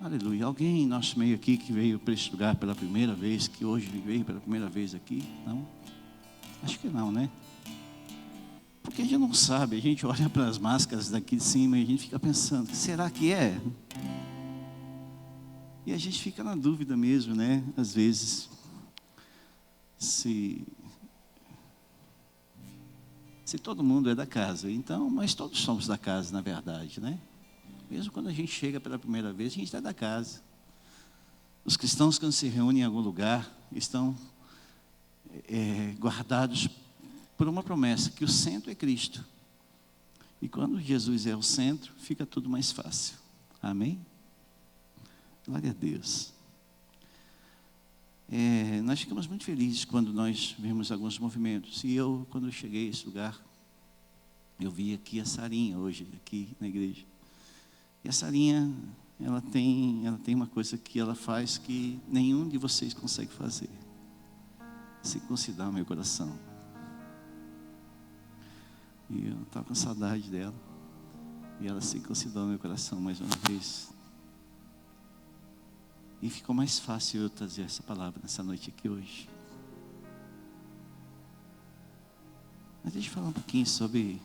Aleluia. Alguém em nosso meio aqui que veio para esse lugar pela primeira vez, que hoje veio pela primeira vez aqui? Não? Acho que não, né? Porque a gente não sabe, a gente olha para as máscaras daqui de cima e a gente fica pensando, será que é? E a gente fica na dúvida mesmo, né? Às vezes, se todo mundo é da casa, então, mas todos somos da casa, na verdade, né? Mesmo quando a gente chega pela primeira vez, a gente é da casa. Os cristãos, quando se reúnem em algum lugar, estão guardados por uma promessa, que o centro é Cristo. E quando Jesus é o centro, fica tudo mais fácil. Amém? Glória a Deus. Nós ficamos muito felizes quando nós vemos alguns movimentos. E eu, quando eu cheguei a esse lugar, eu vi aqui a Sarinha hoje, aqui na igreja. E a Sarinha, ela tem uma coisa que ela faz que nenhum de vocês consegue fazer. Circuncidar o meu coração. E eu estava com saudade dela. E ela circuncidou o meu coração mais uma vez. E ficou mais fácil eu trazer essa palavra nessa noite aqui hoje. Mas deixa eu falar um pouquinho sobre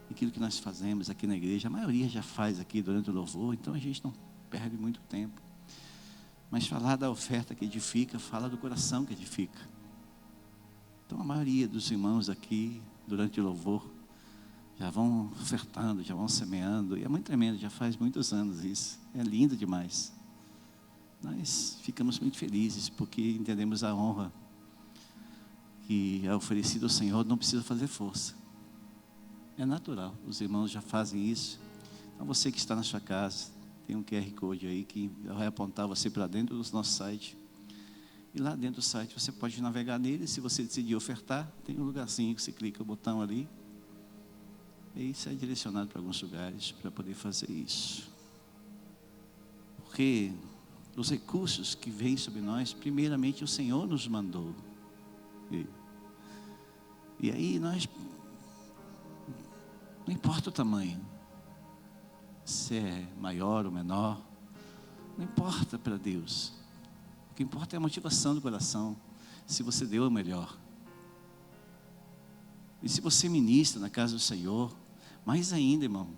aquilo que nós fazemos aqui na igreja. A maioria já faz aqui durante o louvor, então a gente não perde muito tempo. Mas falar da oferta que edifica, fala do coração que edifica. Então a maioria dos irmãos aqui, durante o louvor, já vão ofertando, já vão semeando. E é muito tremendo, já faz muitos anos isso. É lindo demais. Nós ficamos muito felizes, porque entendemos a honra que é oferecida ao Senhor, não precisa fazer força. É natural, os irmãos já fazem isso. Então você que está na sua casa, tem um QR Code aí que vai apontar você para dentro do nosso site. E lá dentro do site você pode navegar nele. Se você decidir ofertar, tem um lugarzinho que você clica o botão ali. E você é direcionado para alguns lugares para poder fazer isso. Porque os recursos que vêm sobre nós, primeiramente o Senhor nos mandou. E aí nós, não importa o tamanho, se é maior ou menor, não importa para Deus. O que importa é a motivação do coração, se você deu o melhor. E se você ministra na casa do Senhor, mais ainda, irmão.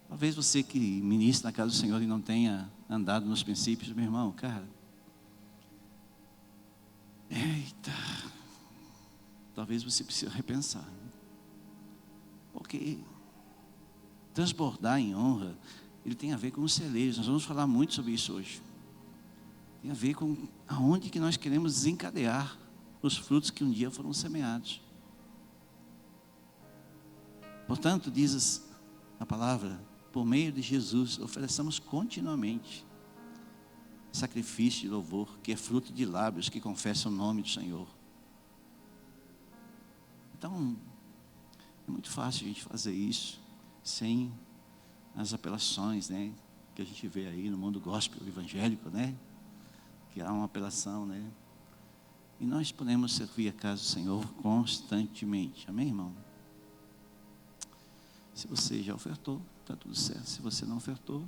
Talvez você que ministra na casa do Senhor e não tenha andado nos princípios, meu irmão, cara. Eita. Talvez você precise repensar. Porque transbordar em honra, ele tem a ver com os celeiros. Nós vamos falar muito sobre isso hoje. Tem a ver com aonde que nós queremos desencadear os frutos que um dia foram semeados. Portanto, diz a palavra, por meio de Jesus, ofereçamos continuamente sacrifício de louvor, que é fruto de lábios que confessam o nome do Senhor. Então, é muito fácil a gente fazer isso, sem as apelações, né, que a gente vê aí no mundo gospel evangélico, né, que há uma apelação, né, e nós podemos servir a casa do Senhor constantemente, amém, irmão? Se você já ofertou, está tudo certo. Se você não ofertou,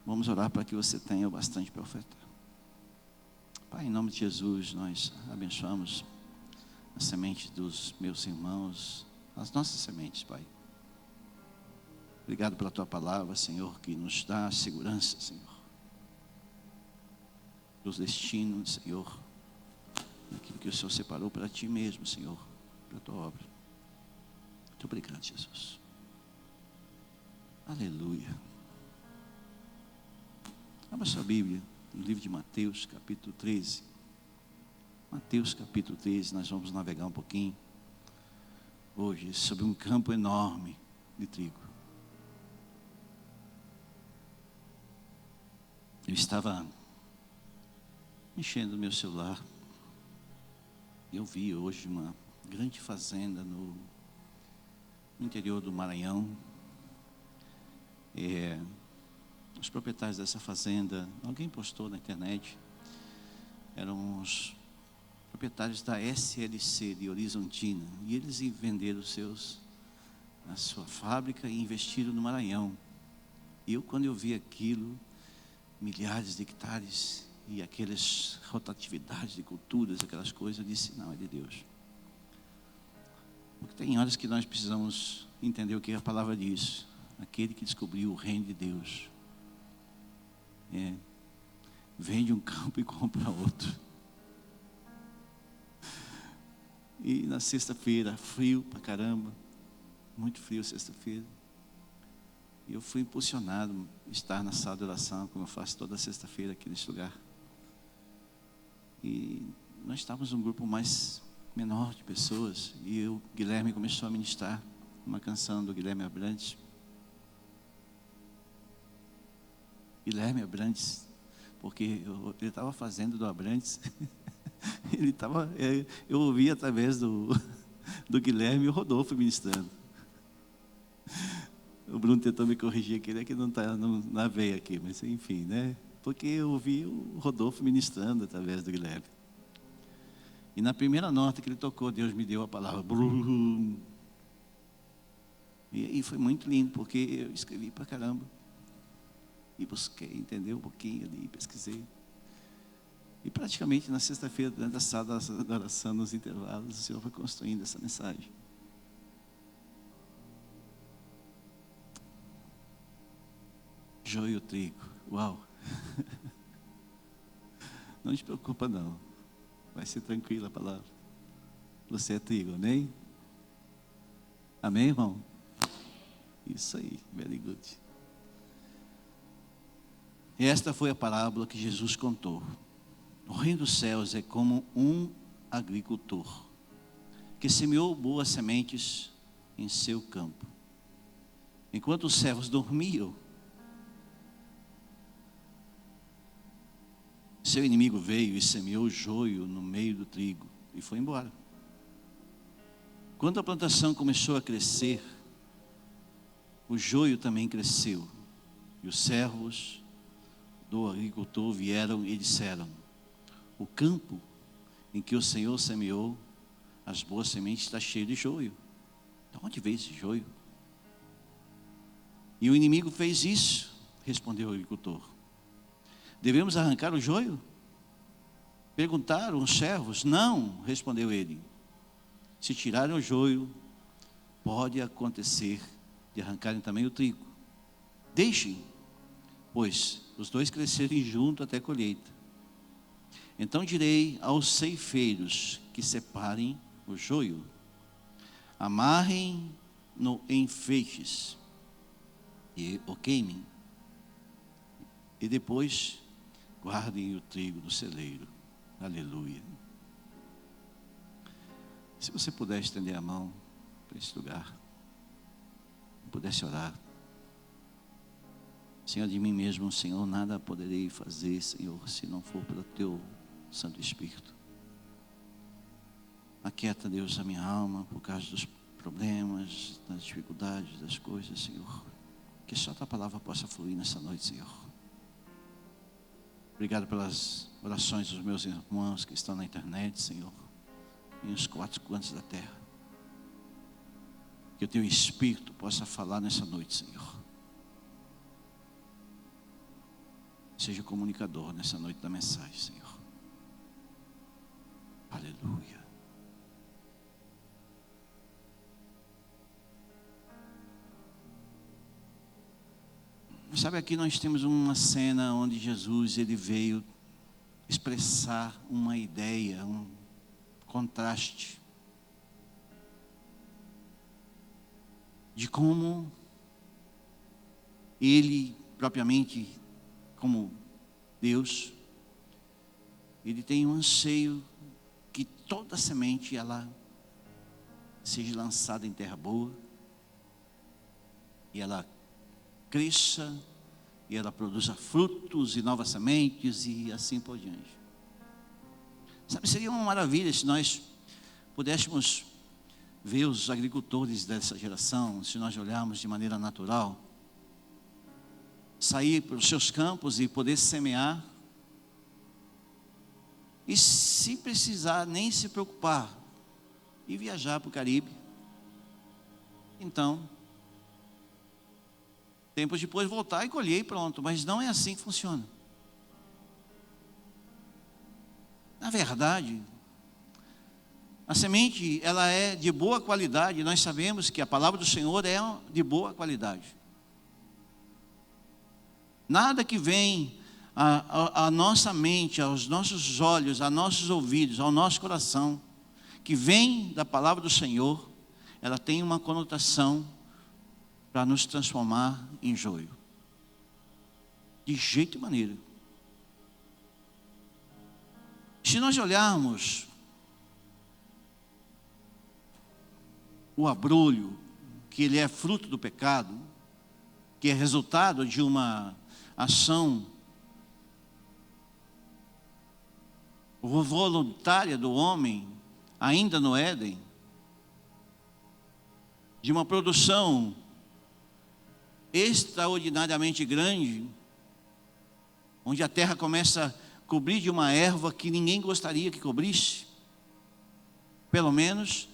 vamos orar para que você tenha o bastante para ofertar. Pai, em nome de Jesus, nós abençoamos as sementes dos meus irmãos, as nossas sementes, Pai. Obrigado pela Tua palavra, Senhor, que nos dá segurança, Senhor, dos destinos, Senhor, daquilo que o Senhor separou para Ti mesmo, Senhor, para a Tua obra. Muito obrigado, Jesus. Aleluia. Abra sua Bíblia no livro de Mateus, capítulo 13. Mateus, capítulo 13, nós vamos navegar um pouquinho hoje sobre um campo enorme de trigo. Eu estava mexendo no meu celular e eu vi hoje uma grande fazenda no interior do Maranhão. Os proprietários dessa fazenda, alguém postou na internet, eram os proprietários da SLC de Horizontina, e eles venderam a sua fábrica e investiram no Maranhão. Quando eu vi aquilo, milhares de hectares e aquelas rotatividades de culturas, aquelas coisas, eu disse, não, é de Deus. Porque tem horas que nós precisamos entender o que a palavra diz. Aquele que descobriu o reino de Deus, vende um campo e compra outro. E na sexta-feira, frio pra caramba, muito frio sexta-feira. E eu fui impulsionado a estar na sala de oração, como eu faço toda sexta-feira aqui nesse lugar. E nós estávamos um grupo mais menor de pessoas, e o Guilherme começou a ministrar uma canção do Guilherme Abrantes. Guilherme Abrantes, porque ele estava fazendo do Abrantes, eu ouvi através do Guilherme e o Rodolfo ministrando. O Bruno tentou me corrigir aqui, ele é que não está na veia aqui, mas enfim, né? Porque eu ouvi o Rodolfo ministrando através do Guilherme. E na primeira nota que ele tocou, Deus me deu a palavra brum. E foi muito lindo, porque eu escrevi pra caramba. E busquei, entendeu um pouquinho ali, pesquisei. E praticamente na sexta-feira, durante a sala da oração, nos intervalos, o Senhor foi construindo essa mensagem. Joio e trigo, uau. Não te preocupa não, vai ser tranquila a palavra. Você é trigo, amém? Amém, irmão? Isso aí, very good. E esta foi a parábola que Jesus contou. O reino dos céus é como um agricultor que semeou boas sementes em seu campo. Enquanto os servos dormiam, seu inimigo veio e semeou joio no meio do trigo e foi embora. Quando a plantação começou a crescer, o joio também cresceu. E os servos do agricultor vieram e disseram: o campo em que o Senhor semeou as boas sementes está cheio de joio. De onde veio esse joio? E o inimigo fez isso, respondeu o agricultor. Devemos arrancar o joio? Perguntaram os servos. Não, respondeu ele. Se tirarem o joio, pode acontecer de arrancarem também o trigo. Deixem, pois os dois crescerem junto até a colheita. Então direi aos ceifeiros que separem o joio, amarrem-no em feixes e o queimem, e depois guardem o trigo no celeiro. Aleluia. Se você puder estender a mão para esse lugar, pudesse orar. Senhor, de mim mesmo, Senhor, nada poderei fazer, Senhor, se não for pelo Teu Santo Espírito. Aquieta, Deus, a minha alma por causa dos problemas, das dificuldades, das coisas, Senhor. Que só a Tua palavra possa fluir nessa noite, Senhor. Obrigado pelas orações dos meus irmãos que estão na internet, Senhor, em os 4 cantos da terra. Que o Teu Espírito possa falar nessa noite, Senhor. Seja o comunicador nessa noite da mensagem, Senhor. Aleluia. Sabe, aqui nós temos uma cena onde Jesus, ele veio expressar uma ideia, um contraste de como ele, propriamente como Deus, ele tem um anseio que toda semente ela seja lançada em terra boa e ela cresça e ela produza frutos e novas sementes e assim por diante. Sabe, seria uma maravilha se nós pudéssemos ver os agricultores dessa geração, se nós olharmos de maneira natural, sair para os seus campos e poder semear, e se precisar nem se preocupar, e viajar para o Caribe. Então, tempos depois voltar e colher e pronto. Mas não é assim que funciona. Na verdade, a semente, ela é de boa qualidade. Nós sabemos que a palavra do Senhor é de boa qualidade. Nada que vem à nossa mente, aos nossos olhos, aos nossos ouvidos, ao nosso coração, que vem da palavra do Senhor, ela tem uma conotação para nos transformar em joio. De jeito e maneira. Se nós olharmos o abrolho, que ele é fruto do pecado, que é resultado de uma ação voluntária do homem, ainda no Éden, de uma produção extraordinariamente grande, onde a terra começa a cobrir de uma erva que ninguém gostaria que cobrisse, pelo menos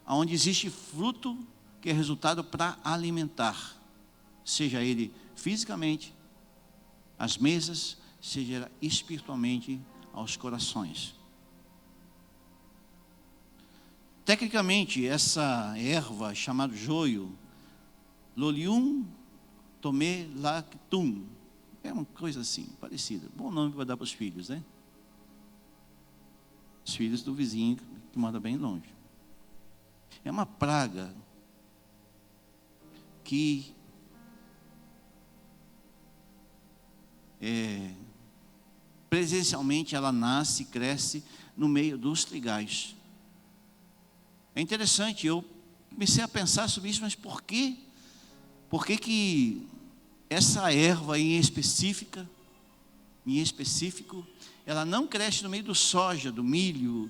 onde existe fruto que é resultado para alimentar, seja ele fisicamente, as mesas, seja espiritualmente aos corações. Tecnicamente, essa erva chamada joio, Lolium Tomé Lactum, é uma coisa assim, parecida. Bom nome para dar para os filhos, né? Os filhos do vizinho que mora bem longe. É uma praga que presencialmente ela nasce e cresce no meio dos trigais. É interessante, eu comecei a pensar sobre isso, mas por quê? Por que que essa erva em específico, ela não cresce no meio do soja, do milho,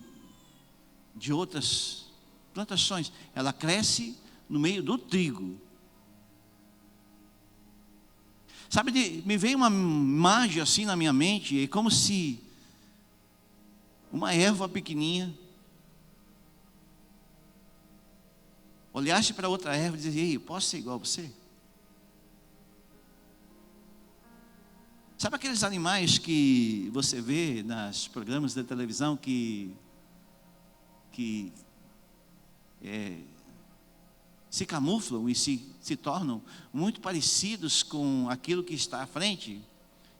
de outras plantações? Ela cresce no meio do trigo. Sabe, me veio uma imagem assim na minha mente, é como se uma erva pequenininha olhasse para outra erva e dizia: ei, eu posso ser igual a você? Sabe aqueles animais que você vê nos programas de televisão que se camuflam e se tornam muito parecidos com aquilo que está à frente?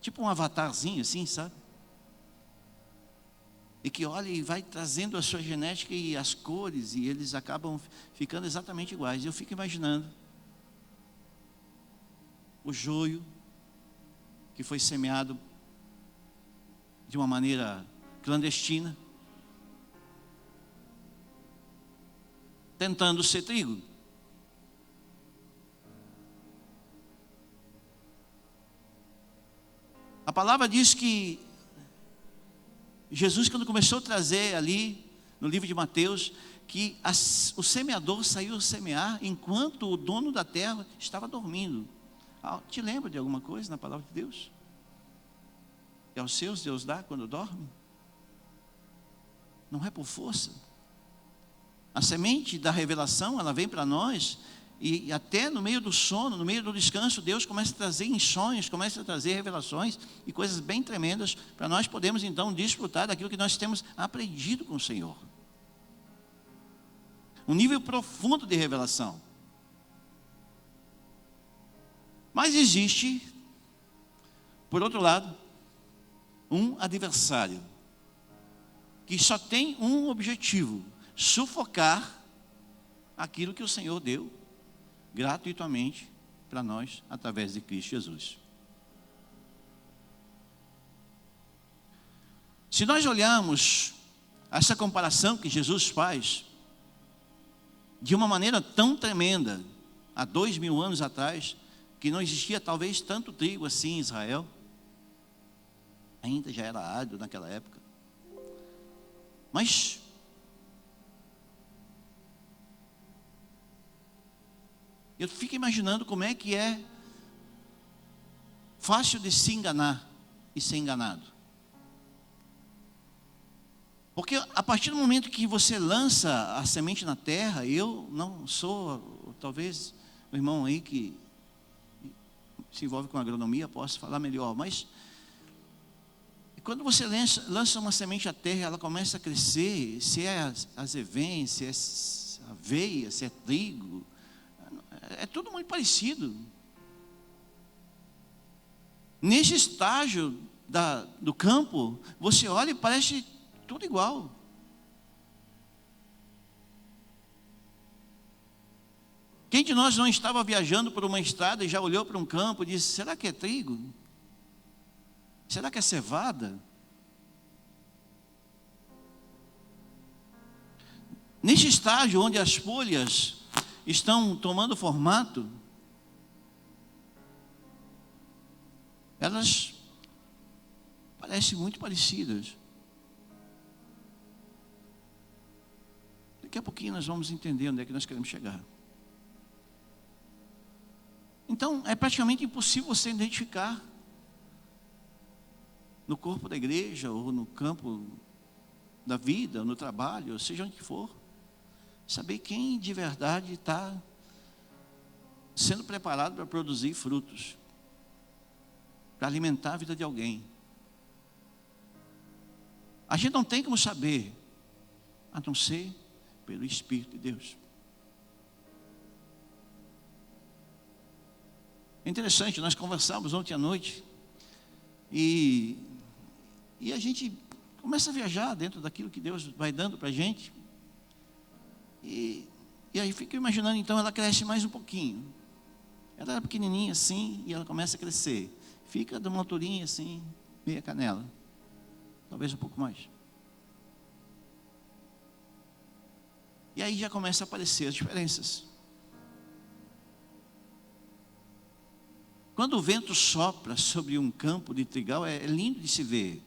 Tipo um avatarzinho assim, sabe? E que olha e vai trazendo a sua genética e as cores, e eles acabam ficando exatamente iguais. Eu fico imaginando o joio que foi semeado de uma maneira clandestina, tentando ser trigo. A palavra diz que Jesus, quando começou a trazer ali no livro de Mateus, que o semeador saiu a semear enquanto o dono da terra estava dormindo. Te lembra de alguma coisa na palavra de Deus? Que aos seus Deus dá quando dorme? Não é por força. A semente da revelação, ela vem para nós, e até no meio do sono, no meio do descanso, Deus começa a trazer em sonhos, começa a trazer revelações e coisas bem tremendas, para nós podermos então desfrutar daquilo que nós temos aprendido com o Senhor. Um nível profundo de revelação. Mas existe, por outro lado, um adversário que só tem um objetivo: sufocar aquilo que o Senhor deu gratuitamente para nós através de Cristo Jesus. Se nós olharmos essa comparação que Jesus faz de uma maneira tão tremenda, há 2000 anos atrás, que não existia talvez tanto trigo assim em Israel, ainda já era árido naquela época, mas eu fico imaginando como é que é fácil de se enganar e ser enganado. Porque a partir do momento que você lança a semente na terra, eu não sou, talvez o irmão aí que se envolve com agronomia, posso falar melhor, mas quando você lança uma semente à terra, ela começa a crescer, se é azevém, se é aveia, se é trigo, é tudo muito parecido. Nesse estágio do campo, você olha e parece tudo igual. Quem de nós não estava viajando por uma estrada e já olhou para um campo e disse: será que é trigo? Será que é cevada? Neste estágio onde as folhas estão tomando formato, elas parecem muito parecidas. Daqui a pouquinho nós vamos entender onde é que nós queremos chegar. Então, é praticamente impossível você identificar no corpo da igreja, ou no campo da vida, ou no trabalho, ou seja onde for, saber quem de verdade está sendo preparado para produzir frutos, para alimentar a vida de alguém. A gente não tem como saber, a não ser pelo Espírito de Deus. É interessante, nós conversamos ontem à noite e a gente começa a viajar dentro daquilo que Deus vai dando para a gente. E aí fica imaginando, então ela cresce mais um pouquinho. Ela era pequenininha assim e ela começa a crescer. Fica de uma alturinha assim, meia canela. Talvez um pouco mais. E aí já começa a aparecer as diferenças. Quando o vento sopra sobre um campo de trigal, é lindo de se ver.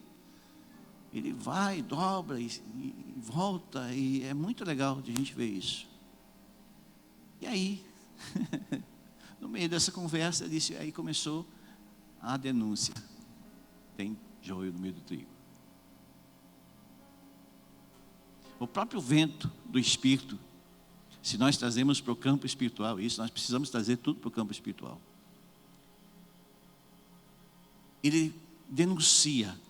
Ele vai, dobra e volta, e é muito legal de a gente ver isso. E aí, no meio dessa conversa, aí começou a denúncia. Tem joio no meio do trigo. O próprio vento do Espírito, se nós trazemos para o campo espiritual isso, nós precisamos trazer tudo para o campo espiritual. Ele denuncia.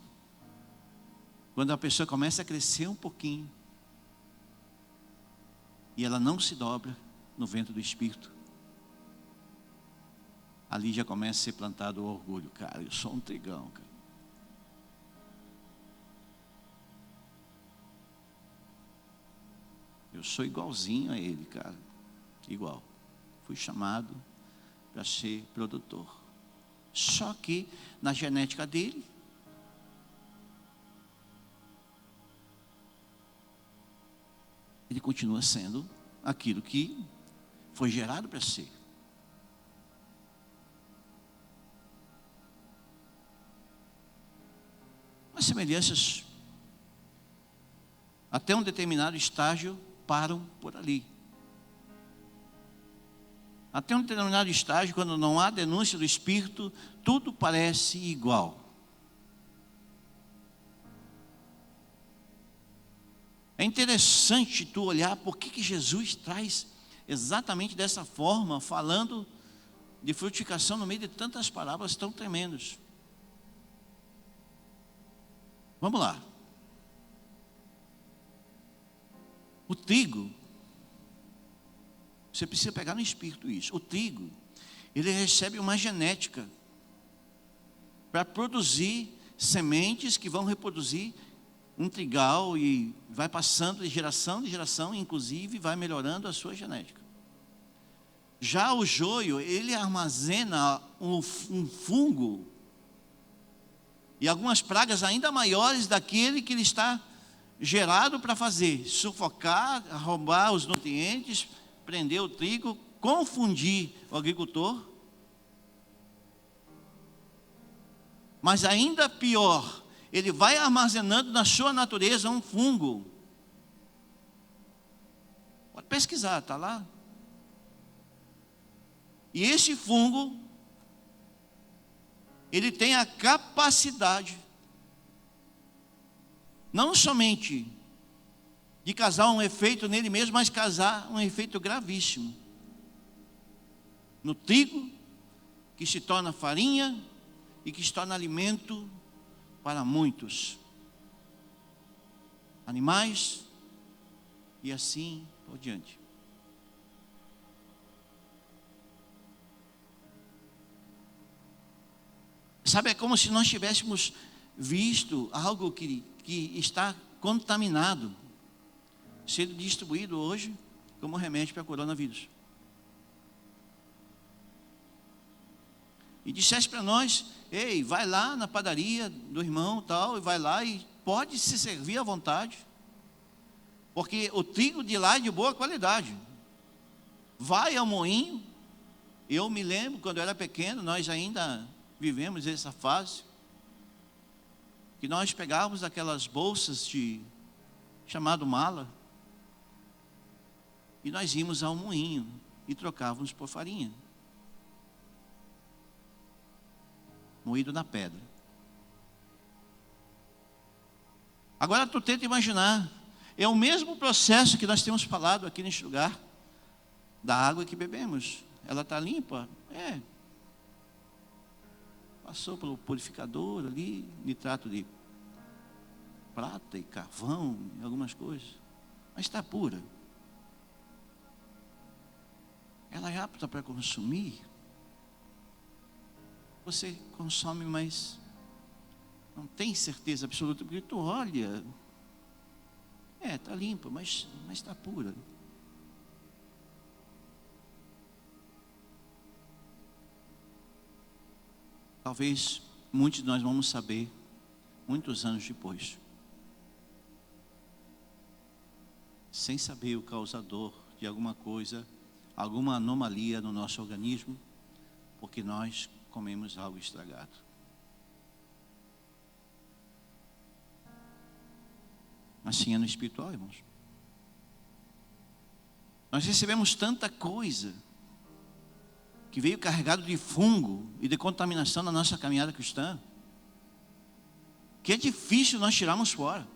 Quando a pessoa começa a crescer um pouquinho, e ela não se dobra no vento do Espírito, ali já começa a ser plantado o orgulho. Cara, eu sou um trigão, cara. Eu sou igualzinho a ele, cara. Igual. Fui chamado para ser produtor. Só que na genética dele, ele continua sendo aquilo que foi gerado para ser. As semelhanças, até um determinado estágio, param por ali. Até um determinado estágio, quando não há denúncia do Espírito, tudo parece igual. É interessante tu olhar por que Jesus traz exatamente dessa forma, falando de frutificação no meio de tantas palavras tão tremendas. Vamos lá. O trigo, você precisa pegar no Espírito isso. O trigo, ele recebe uma genética para produzir sementes que vão reproduzir um trigal e vai passando de geração em geração, inclusive vai melhorando a sua genética. Já o joio, ele armazena um fungo e algumas pragas ainda maiores daquele que ele está gerado para fazer, sufocar, roubar os nutrientes, prender o trigo, confundir o agricultor. Mas ainda pior, ele vai armazenando na sua natureza um fungo. Pode pesquisar, está lá. E esse fungo, ele tem a capacidade, não somente de causar um efeito nele mesmo, mas causar um efeito gravíssimo no trigo que se torna farinha e que se torna alimento para muitos animais e assim por diante. Sabe, é como se nós tivéssemos visto algo que está contaminado, sendo distribuído hoje como remédio para coronavírus. E dissesse para nós: ei, vai lá na padaria do irmão tal, e vai lá e pode se servir à vontade, porque o trigo de lá é de boa qualidade. Vai ao moinho. Eu me lembro, quando eu era pequeno, nós ainda vivemos essa fase, que nós pegávamos aquelas bolsas chamado mala, e nós íamos ao moinho e trocávamos por farinha, moído na pedra. Agora tu tenta imaginar, é o mesmo processo que nós temos falado aqui neste lugar, da água que bebemos. Ela está limpa? Passou pelo purificador ali, nitrato de prata e carvão, e algumas coisas, mas está pura. Ela é apta para consumir. Você consome, mas não tem certeza absoluta, porque tu olha, está limpa, mas está pura. Talvez muitos de nós vamos saber muitos anos depois, sem saber o causador de alguma coisa, alguma anomalia no nosso organismo, porque nós comemos algo estragado. Assim é no espiritual, irmãos. Nós recebemos tanta coisa que veio carregado de fungo e de contaminação na nossa caminhada cristã, que é difícil nós tirarmos fora.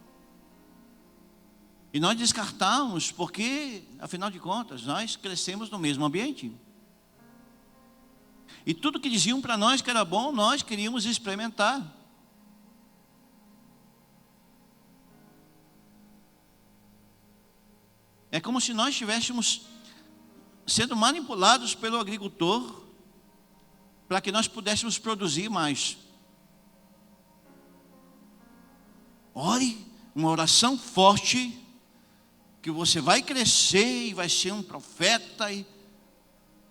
E nós descartamos, porque, afinal de contas, nós crescemos no mesmo ambiente. E tudo que diziam para nós que era bom, nós queríamos experimentar. É como se nós estivéssemos sendo manipulados pelo agricultor para que nós pudéssemos produzir mais. Ore uma oração forte, que você vai crescer e vai ser um profeta,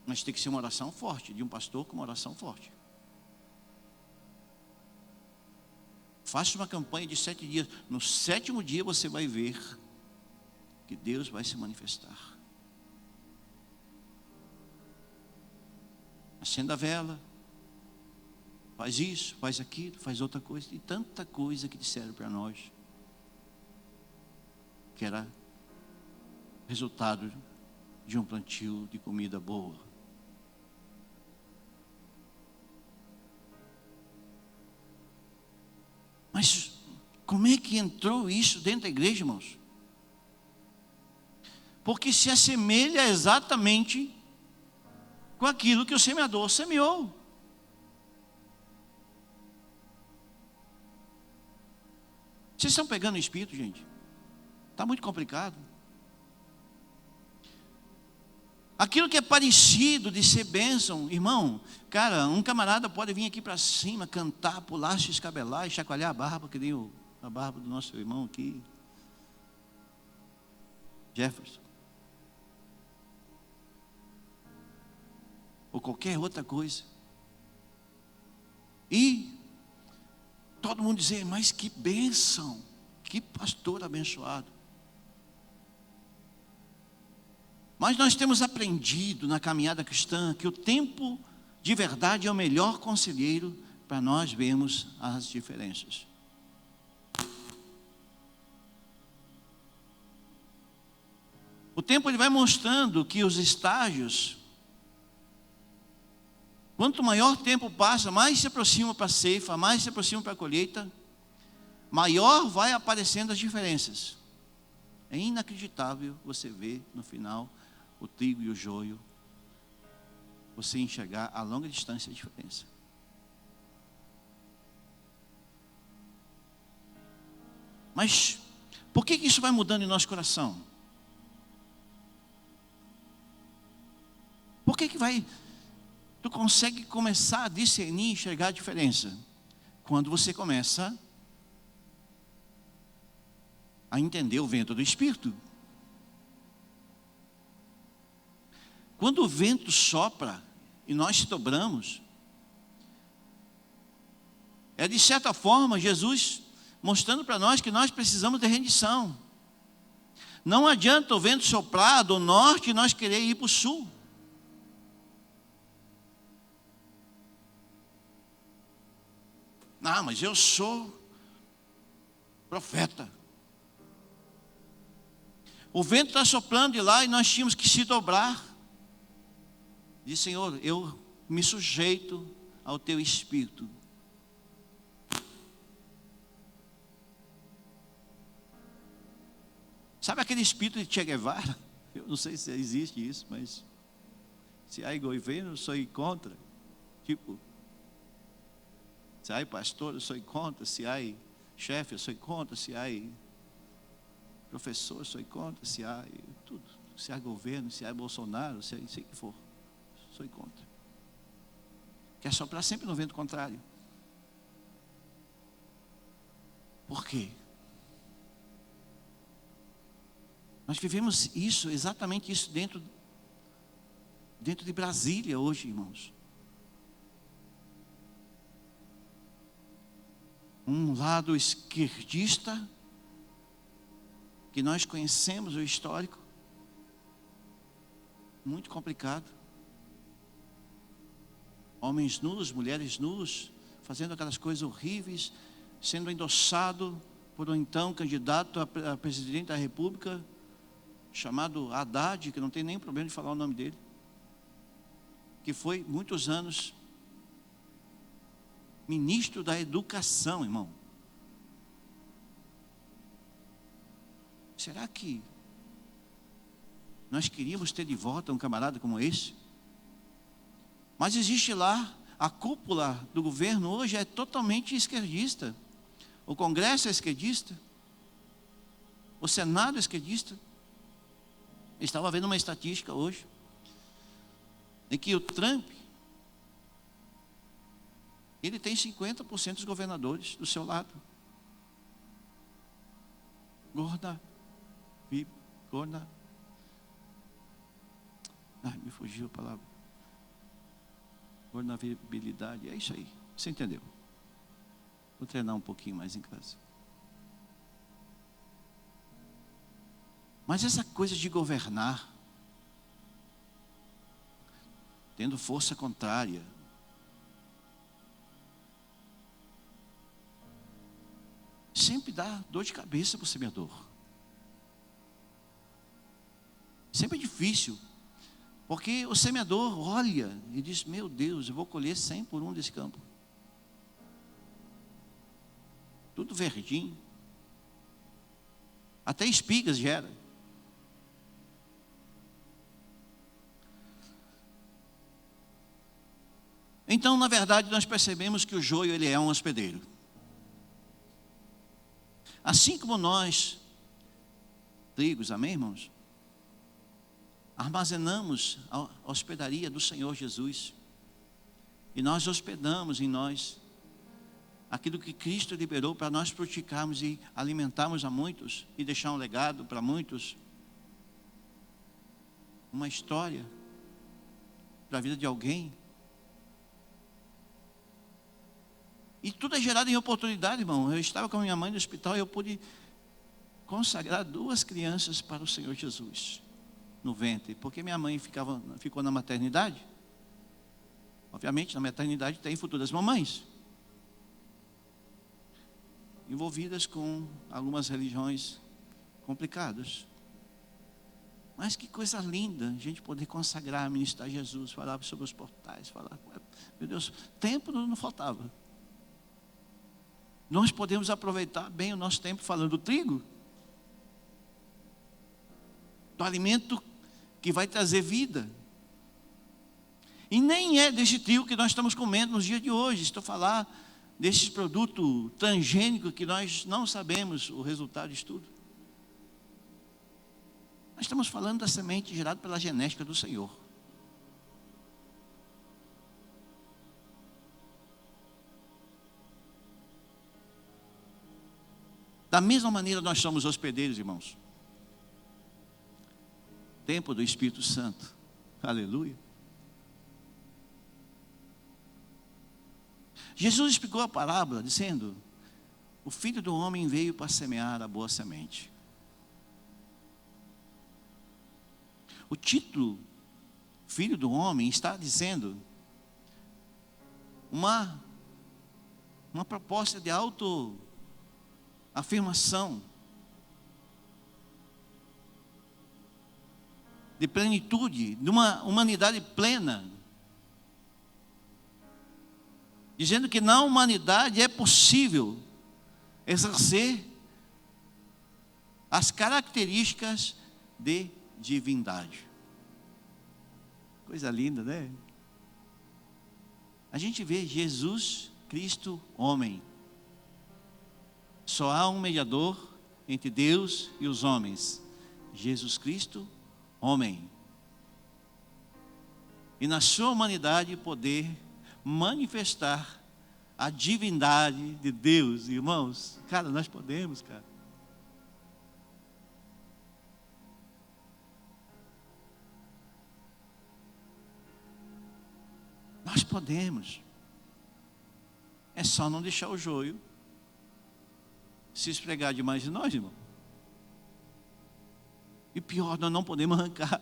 mas tem que ser uma oração forte, de um pastor com uma oração forte. Faça uma campanha de 7 dias. No 7º dia você vai ver que Deus vai se manifestar. Acenda a vela, faz isso, faz aquilo, faz outra coisa, e tanta coisa que disseram para nós, que era resultado de um plantio de comida boa. Mas como é que entrou isso dentro da igreja, irmãos? Porque se assemelha exatamente com aquilo que o semeador semeou. Vocês estão pegando o espírito, gente? Está muito complicado. Aquilo que é parecido de ser bênção, irmão, cara, um camarada pode vir aqui para cima, cantar, pular, se escabelar e chacoalhar a barba, que nem a barba do nosso irmão aqui, Jefferson. Ou qualquer outra coisa. E todo mundo dizer, mas que bênção, que pastor abençoado. Mas nós temos aprendido na caminhada cristã que o tempo de verdade é o melhor conselheiro para nós vermos as diferenças. O tempo ele vai mostrando que os estágios, quanto maior tempo passa, mais se aproxima para a ceifa, mais se aproxima para a colheita, maior vai aparecendo as diferenças. É inacreditável você ver no final o trigo e o joio você enxergar a longa distância a diferença. Mas por que isso vai mudando em nosso coração? Por que tu consegue começar a discernir e enxergar a diferença? Quando você começa a entender o vento do Espírito. Quando o vento sopra e nós se dobramos, é de certa forma Jesus mostrando para nós que nós precisamos de rendição. Não adianta o vento soprar do norte e nós querer ir para o sul. Ah, mas eu sou profeta. O vento está soprando de lá e nós tínhamos que se dobrar. Diz, Senhor, eu me sujeito ao teu Espírito. Sabe aquele espírito de Che Guevara? Eu não sei se existe isso, mas se há governo, eu sou contra. Tipo, se há pastor, eu sou contra. Se há chefe, eu sou contra. Se há professor, eu sou contra. Se há tudo. Se há governo, se há Bolsonaro, se há sei o que for, sou contra. Quer soprar sempre no vento contrário. Por quê? Nós vivemos isso, exatamente isso dentro de Brasília hoje, irmãos. Um lado esquerdista, que nós conhecemos o histórico, muito complicado. Homens nus, mulheres nus, fazendo aquelas coisas horríveis, sendo endossado por um então candidato a presidente da República, chamado Haddad, que não tem nem problema de falar o nome dele, que foi muitos anos ministro da educação, irmão. Será que nós queríamos ter de volta um camarada como esse? Mas existe lá, a cúpula do governo hoje é totalmente esquerdista. O Congresso é esquerdista. O Senado é esquerdista. Estava vendo uma estatística hoje, em que o Trump, ele tem 50% dos governadores do seu lado. Me fugiu a palavra. Governabilidade, é isso aí, você entendeu? Vou treinar um pouquinho mais em casa. Mas essa coisa de governar, tendo força contrária, sempre dá dor de cabeça para o semeador. Sempre é difícil, porque o semeador olha e diz, meu Deus, eu vou colher 100 por 1 desse campo. Tudo verdinho. Até espigas gera. Então, na verdade, nós percebemos que o joio, ele é um hospedeiro. Assim como nós, trigos, amém, irmãos? Armazenamos a hospedaria do Senhor Jesus. E nós hospedamos em nós aquilo que Cristo liberou para nós frutificarmos e alimentarmos a muitos e deixar um legado para muitos. Uma história para a vida de alguém. E tudo é gerado em oportunidade, irmão. Eu estava com a minha mãe no hospital e eu pude consagrar 2 crianças para o Senhor Jesus no ventre, porque minha mãe ficou na maternidade. Obviamente, na maternidade tem futuras mamães envolvidas com algumas religiões complicadas. Mas que coisa linda a gente poder consagrar, ministrar Jesus, falar sobre os portais, falar, meu Deus, tempo não faltava. Nós podemos aproveitar bem o nosso tempo falando do trigo, do alimento que vai trazer vida. E nem é desse trigo que nós estamos comendo nos dias de hoje. Estou a falar desse produto transgênico que nós não sabemos o resultado disso tudo. Nós estamos falando da semente gerada pela genética do Senhor. Da mesma maneira nós somos hospedeiros, irmãos. Templo do Espírito Santo. Aleluia. Jesus explicou a parábola dizendo: o Filho do Homem veio para semear a boa semente. O título Filho do Homem está dizendo uma proposta de autoafirmação, de plenitude, de uma humanidade plena, dizendo que na humanidade é possível exercer as características de divindade. Coisa linda, né? A gente vê Jesus Cristo homem. Só há um mediador entre Deus e os homens, Jesus Cristo homem. E na sua humanidade poder manifestar a divindade de Deus, irmãos. Cara, nós podemos, cara. Nós podemos. É só não deixar o joio se esfregar demais de nós, irmão. E pior, nós não podemos arrancar.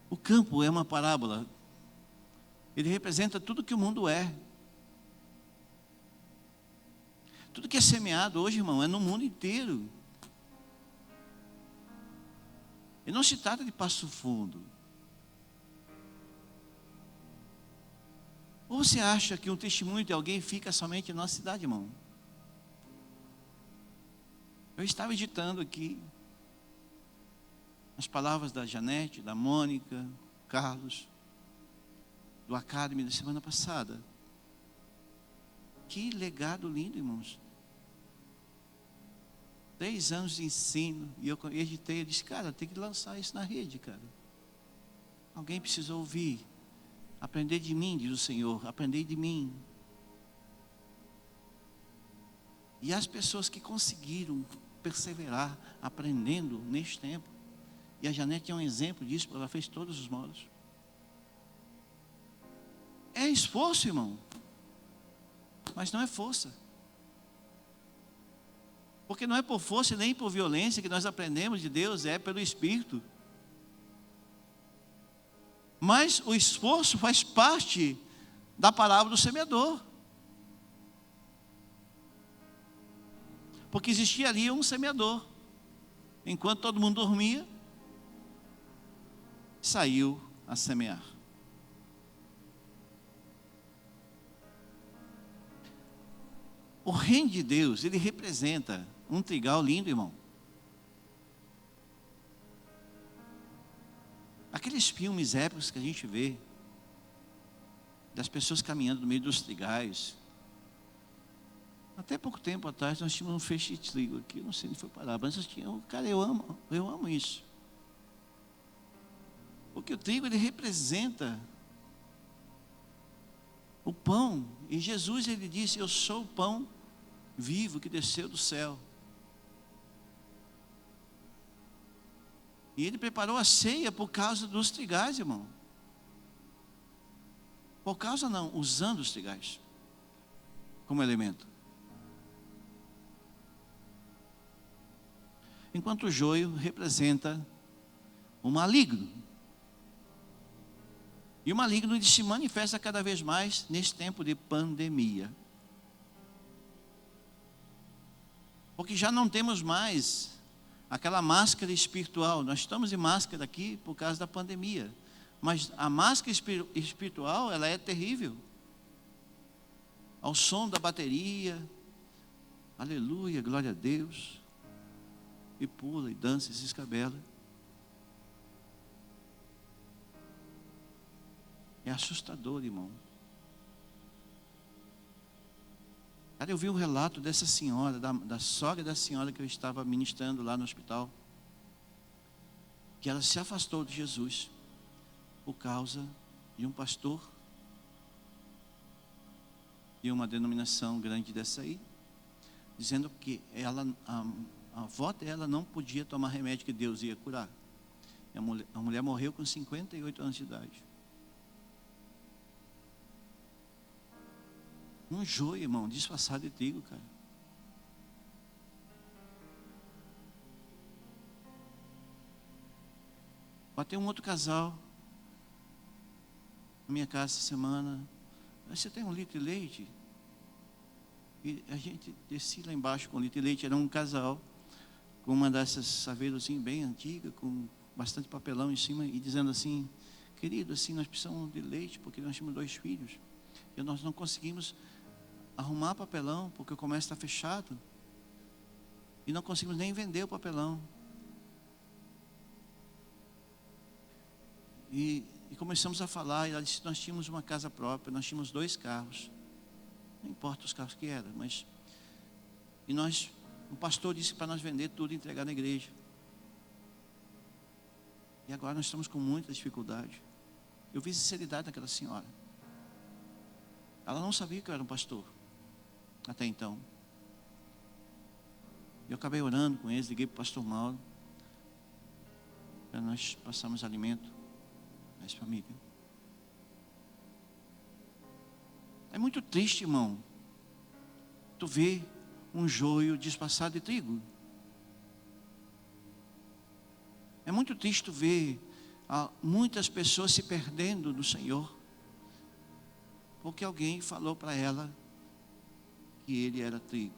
O campo é uma parábola. Ele representa tudo que o mundo é. Tudo que é semeado hoje, irmão, é no mundo inteiro. E não se trata de Passo Fundo. Ou você acha que um testemunho de alguém fica somente na nossa cidade, irmão? Eu estava editando aqui as palavras da Janete, da Mônica, Carlos, do Academy da semana passada. Que legado lindo, irmãos. 3 anos de ensino, e eu editei, eu disse, cara, tem que lançar isso na rede, cara. Alguém precisa ouvir. Aprender de mim, diz o Senhor, aprender de mim. E as pessoas que conseguiram perseverar aprendendo neste tempo, e a Janete é um exemplo disso, porque ela fez todos os módulos. É esforço, irmão, mas não é força. Porque não é por força nem por violência que nós aprendemos de Deus, é pelo Espírito. Mas o esforço faz parte da palavra do semeador. Porque existia ali um semeador. Enquanto todo mundo dormia, saiu a semear. O reino de Deus, ele representa um trigal lindo, irmão. Aqueles filmes épicos que a gente vê, das pessoas caminhando no meio dos trigais. Até pouco tempo atrás nós tínhamos um feixe de trigo aqui, não sei onde foi parar, mas cara, eu amo isso. Porque o trigo, ele representa o pão. E Jesus, ele disse, eu sou o pão vivo que desceu do céu. E ele preparou a ceia por causa dos trigais, irmão. Por causa não, usando os trigais como elemento. Enquanto o joio representa o maligno. E o maligno, ele se manifesta cada vez mais nesse tempo de pandemia. Porque já não temos mais aquela máscara espiritual. Nós estamos de máscara aqui por causa da pandemia. Mas a máscara espiritual, ela é terrível. Ao som da bateria. Aleluia, glória a Deus. e pula, e dança, e se escabela. É assustador, irmão. Cara, eu vi um relato dessa senhora, da sogra da senhora que eu estava ministrando lá no hospital, que ela se afastou de Jesus por causa de um pastor de uma denominação grande dessa aí, dizendo que a avó dela não podia tomar remédio que Deus ia curar. A mulher morreu com 58 anos de idade. Um joio, irmão, disfarçado de trigo, cara. Bateu um outro casal na minha casa essa semana. Você tem 1 litro de leite? E a gente descia lá embaixo com 1 litro de leite. Era um casal com uma dessas saveirozinhas bem antiga, com bastante papelão em cima, e dizendo assim: querido, assim, nós precisamos de leite porque nós temos 2 filhos e nós não conseguimos arrumar papelão porque o comércio está fechado e não conseguimos nem vender o papelão. E começamos a falar, e ela disse: nós tínhamos uma casa própria, nós tínhamos 2 carros, não importa os carros que eram, mas o pastor disse para nós vender tudo e entregar na igreja. E agora nós estamos com muita dificuldade. Eu vi sinceridade naquela senhora. Ela não sabia que eu era um pastor até então. Eu acabei orando com eles, liguei para o pastor Mauro para nós passarmos alimento a essa família. É muito triste, irmão, tu vê um joio disfarçado de trigo. É muito triste tu ver muitas pessoas se perdendo do Senhor porque alguém falou para ela que ele era trigo.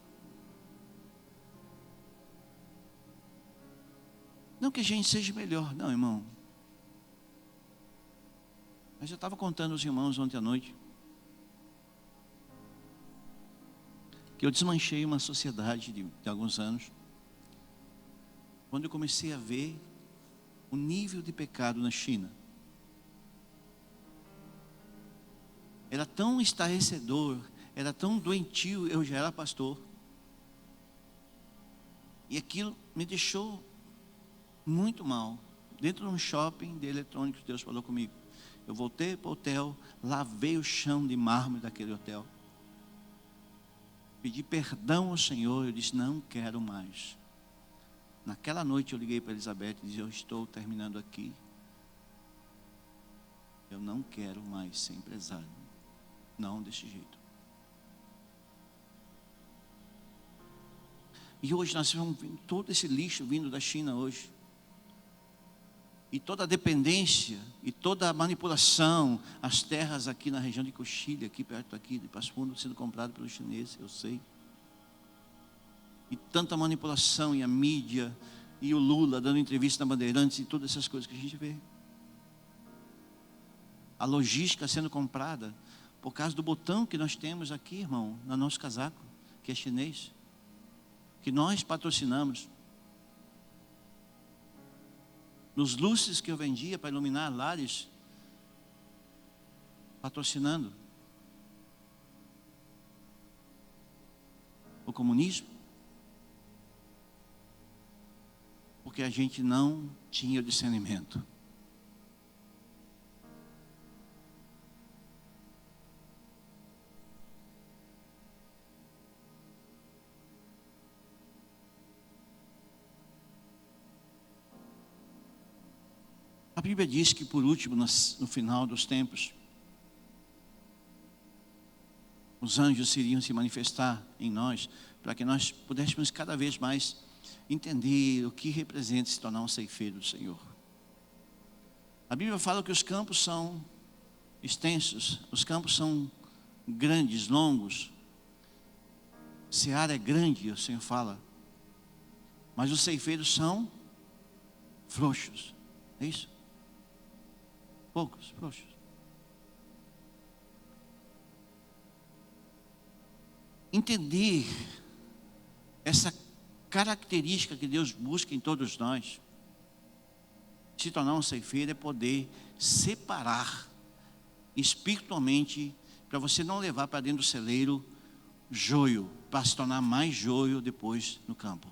Não que a gente seja melhor, não, irmão. Mas eu estava contando aos irmãos ontem à noite que eu desmanchei uma sociedade de alguns anos, quando eu comecei a ver o nível de pecado na China. Era tão estarrecedor, era tão doentio. Eu já era pastor, e aquilo me deixou muito mal. Dentro de um shopping de eletrônicos, Deus falou comigo. Eu voltei para o hotel, lavei o chão de mármore daquele hotel, pedi perdão ao Senhor. Eu disse: não quero mais. Naquela noite eu liguei para Elizabeth e disse: eu estou terminando aqui. Eu não quero mais ser empresário. Não desse jeito. E hoje nós vamos ver todo esse lixo vindo da China hoje. E toda a dependência e toda a manipulação, as terras aqui na região de Coxilha, aqui perto aqui de Passo Fundo, sendo comprado pelos chineses, eu sei. E tanta manipulação, e a mídia, e o Lula dando entrevista na Bandeirantes, e todas essas coisas que a gente vê. A logística sendo comprada por causa do botão que nós temos aqui, irmão, no nosso casaco, que é chinês, que nós patrocinamos. Nos luzes que eu vendia para iluminar lares, patrocinando o comunismo, porque a gente não tinha o discernimento. A Bíblia diz que, por último, no final dos tempos, os anjos iriam se manifestar em nós, para que nós pudéssemos cada vez mais entender o que representa se tornar um ceifeiro do Senhor. A Bíblia fala que os campos são extensos, os campos são grandes, longos. Seara é grande, o Senhor fala, mas os ceifeiros são frouxos. É isso? Poucos, frouxos. Entender essa característica que Deus busca em todos nós, se tornar um ceifeiro, é poder separar espiritualmente, para você não levar para dentro do celeiro joio, para se tornar mais joio depois no campo.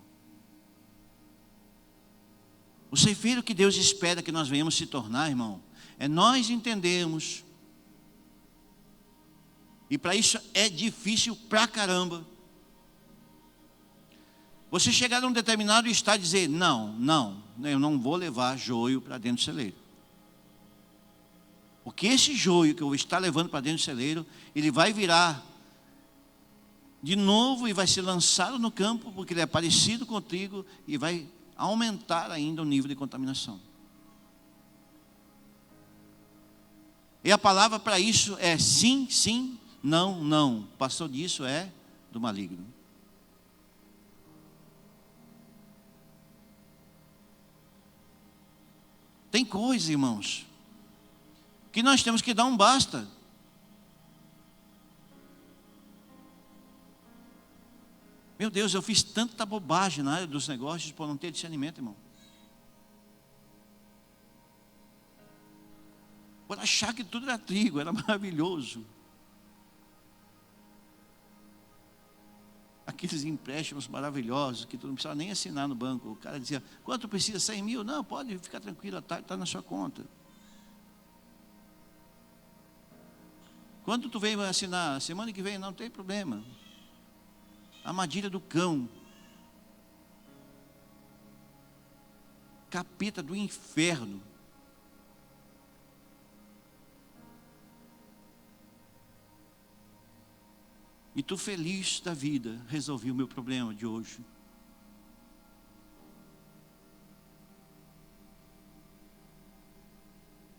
O ceifeiro que Deus espera que nós venhamos se tornar, irmão, é nós entendermos, e para isso é difícil pra caramba, você chegar a um determinado estado e dizer, não, eu não vou levar joio para dentro do celeiro. Porque esse joio que eu vou estar levando para dentro do celeiro, ele vai virar de novo e vai ser lançado no campo, porque ele é parecido com o trigo e vai aumentar ainda o nível de contaminação. E a palavra para isso é sim, sim, não, não. Passou disso é do maligno. Tem coisa, irmãos, que nós temos que dar um basta. Meu Deus, eu fiz tanta bobagem na área dos negócios por não ter discernimento, irmão. Por achar que tudo era trigo, era maravilhoso. Aqueles empréstimos maravilhosos que tu não precisava nem assinar no banco. O cara dizia, quanto precisa? 100 mil? Não, pode ficar tranquilo, está na sua conta. Quando tu veio assinar? Semana que vem, não tem problema. Armadilha do cão. Capeta do inferno. E tu feliz da vida, resolvi o meu problema de hoje.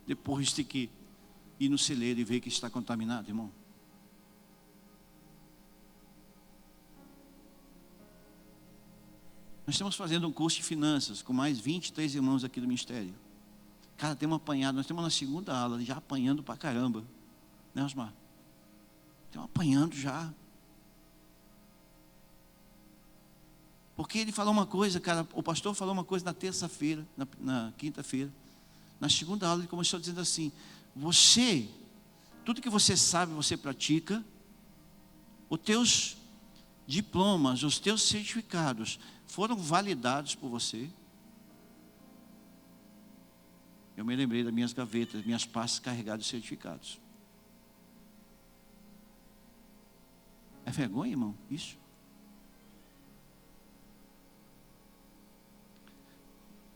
Depois de que ir no celeiro e ver que está contaminado, irmão. Nós estamos fazendo um curso de finanças com mais 23 irmãos aqui do ministério. Cara, temos apanhado, nós estamos na segunda aula, já apanhando pra caramba. Né, Osmar? Estamos apanhando já. Porque ele falou uma coisa, cara, o pastor falou uma coisa na terça-feira, na quinta-feira. Na segunda aula ele começou dizendo assim, você, tudo que você sabe, você pratica, os teus diplomas, os teus certificados foram validados por você. Eu me lembrei das minhas gavetas, minhas pastas carregadas de certificados. É vergonha, irmão, isso?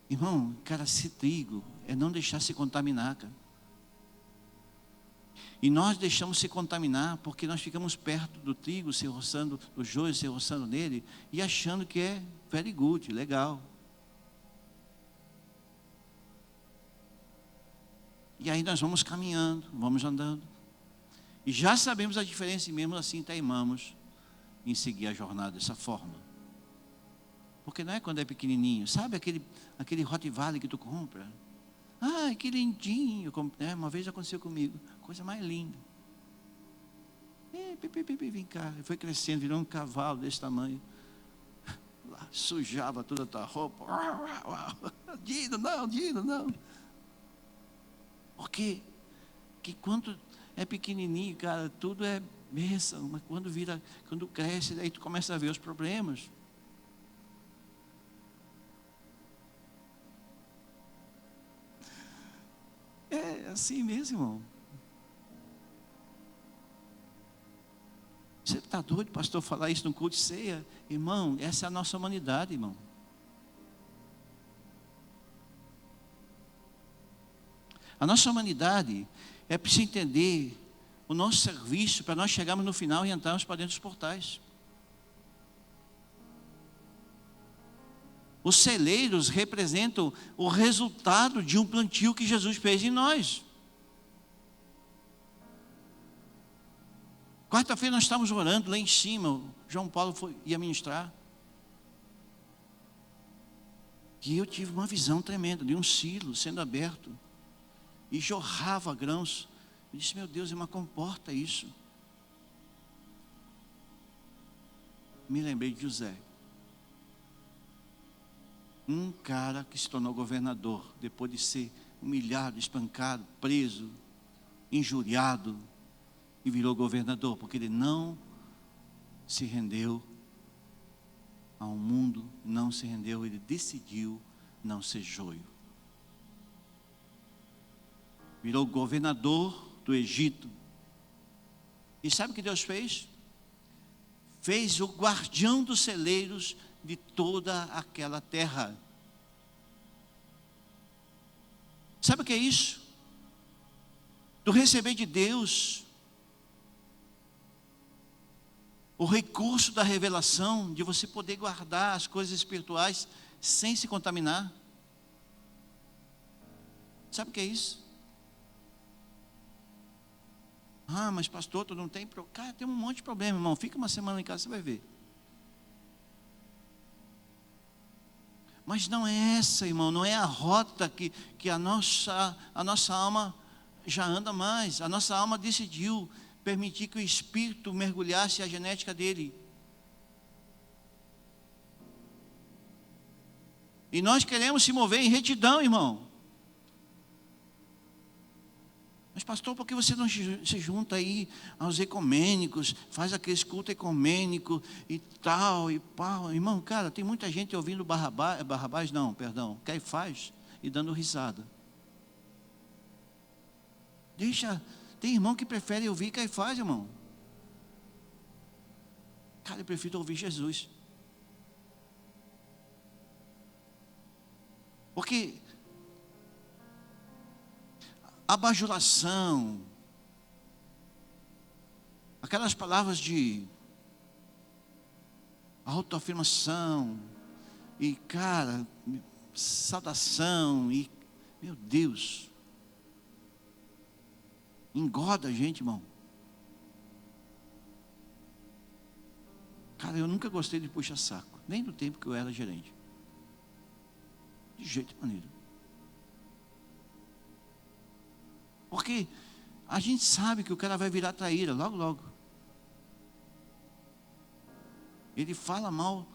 Irmão, cara, ser trigo é não deixar se contaminar, cara. E nós deixamos se contaminar porque nós ficamos perto do trigo, se roçando, do joio, se roçando nele, e achando que é very good, legal. E aí nós vamos caminhando, vamos andando. E já sabemos a diferença e mesmo assim teimamos em seguir a jornada dessa forma. Porque não é quando é pequenininho, sabe aquele Rottweiler que tu compra? Ah, que lindinho. Uma vez aconteceu comigo, coisa mais linda. Vem cá. Ele foi crescendo, virou um cavalo desse tamanho. Lá, sujava toda a tua roupa. Dino, não. Porque que quando é pequenininho, cara, tudo é bênção. Mas quando cresce, aí tu começa a ver os problemas. É assim mesmo, irmão. Você está doido, pastor, falar isso no culto de ceia? Irmão, essa é a nossa humanidade, irmão. A nossa humanidade é preciso entender o nosso serviço para nós chegarmos no final e entrarmos para dentro dos portais. Os celeiros representam o resultado de um plantio que Jesus fez em nós. Quarta-feira nós estávamos orando lá em cima, o João Paulo ia ministrar. E eu tive uma visão tremenda de um silo sendo aberto. E jorrava grãos. Eu disse, meu Deus, é uma comporta isso. Me lembrei de José. Um cara que se tornou governador, depois de ser humilhado, espancado, preso, injuriado, e virou governador, porque ele não se rendeu ao mundo, não se rendeu, ele decidiu não ser joio. Virou governador do Egito. E sabe o que Deus fez? Fez o guardião dos celeiros de toda aquela terra. Sabe o que é isso? Do receber de Deus o recurso da revelação, de você poder guardar as coisas espirituais sem se contaminar. Sabe o que é isso? Ah, mas pastor, tu não tem problema. Cara, tem um monte de problema, irmão. Fica uma semana em casa, você vai ver. Mas não é essa, irmão, não é a rota que a nossa alma já anda mais. A nossa alma decidiu permitir que o Espírito mergulhasse a genética dele. E nós queremos se mover em retidão, irmão. Mas pastor, por que você não se junta aí aos ecumênicos, faz aquele culto ecumênico e tal, e pau? Irmão, cara, tem muita gente ouvindo Caifás, e dando risada. Tem irmão que prefere ouvir Caifás, irmão. Cara, eu prefiro ouvir Jesus. Porque a bajulação, aquelas palavras de autoafirmação, e cara, saudação, e meu Deus, engorda a gente, irmão. Cara, eu nunca gostei de puxar saco, nem no tempo que eu era gerente, de jeito maneiro. Porque a gente sabe que o cara vai virar traíra logo, logo. Ele fala mal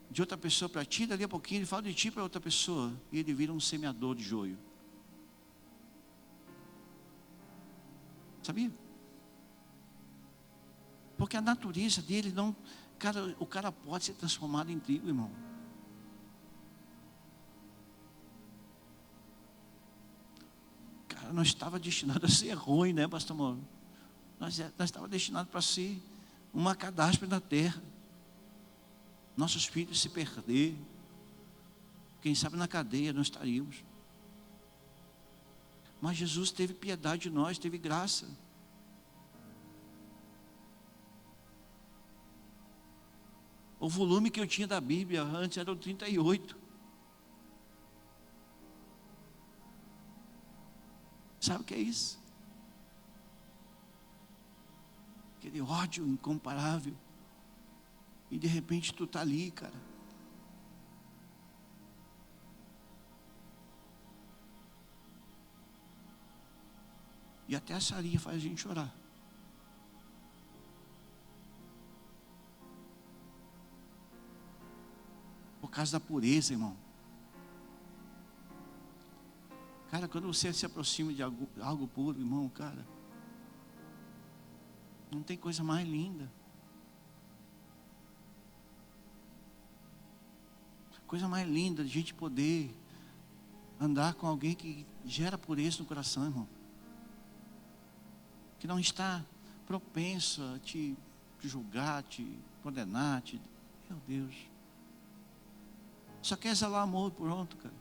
de outra pessoa para ti, dali a pouquinho ele fala de ti para outra pessoa, e ele vira um semeador de joio. Sabia? Porque a natureza dele não... Cara, o cara pode ser transformado em trigo, irmão. Cara, nós estava destinado a ser ruim, né, pastor Mauro? Nós estava destinado para ser uma cadastre na terra. Nossos filhos se perder. Quem sabe na cadeia não estaríamos. Mas Jesus teve piedade de nós, teve graça. O volume que eu tinha da Bíblia antes era o 38. Sabe o que é isso? Aquele ódio incomparável. E de repente tu está ali, cara. E até a Sarinha faz a gente chorar. Por causa da pureza, irmão. Cara, quando você se aproxima de algo puro, irmão, cara, não tem coisa mais linda. Coisa mais linda de a gente poder andar com alguém que gera pureza no coração, irmão. Que não está propenso a te julgar, te condenar, meu Deus. Só quer exalar amor, pronto, cara.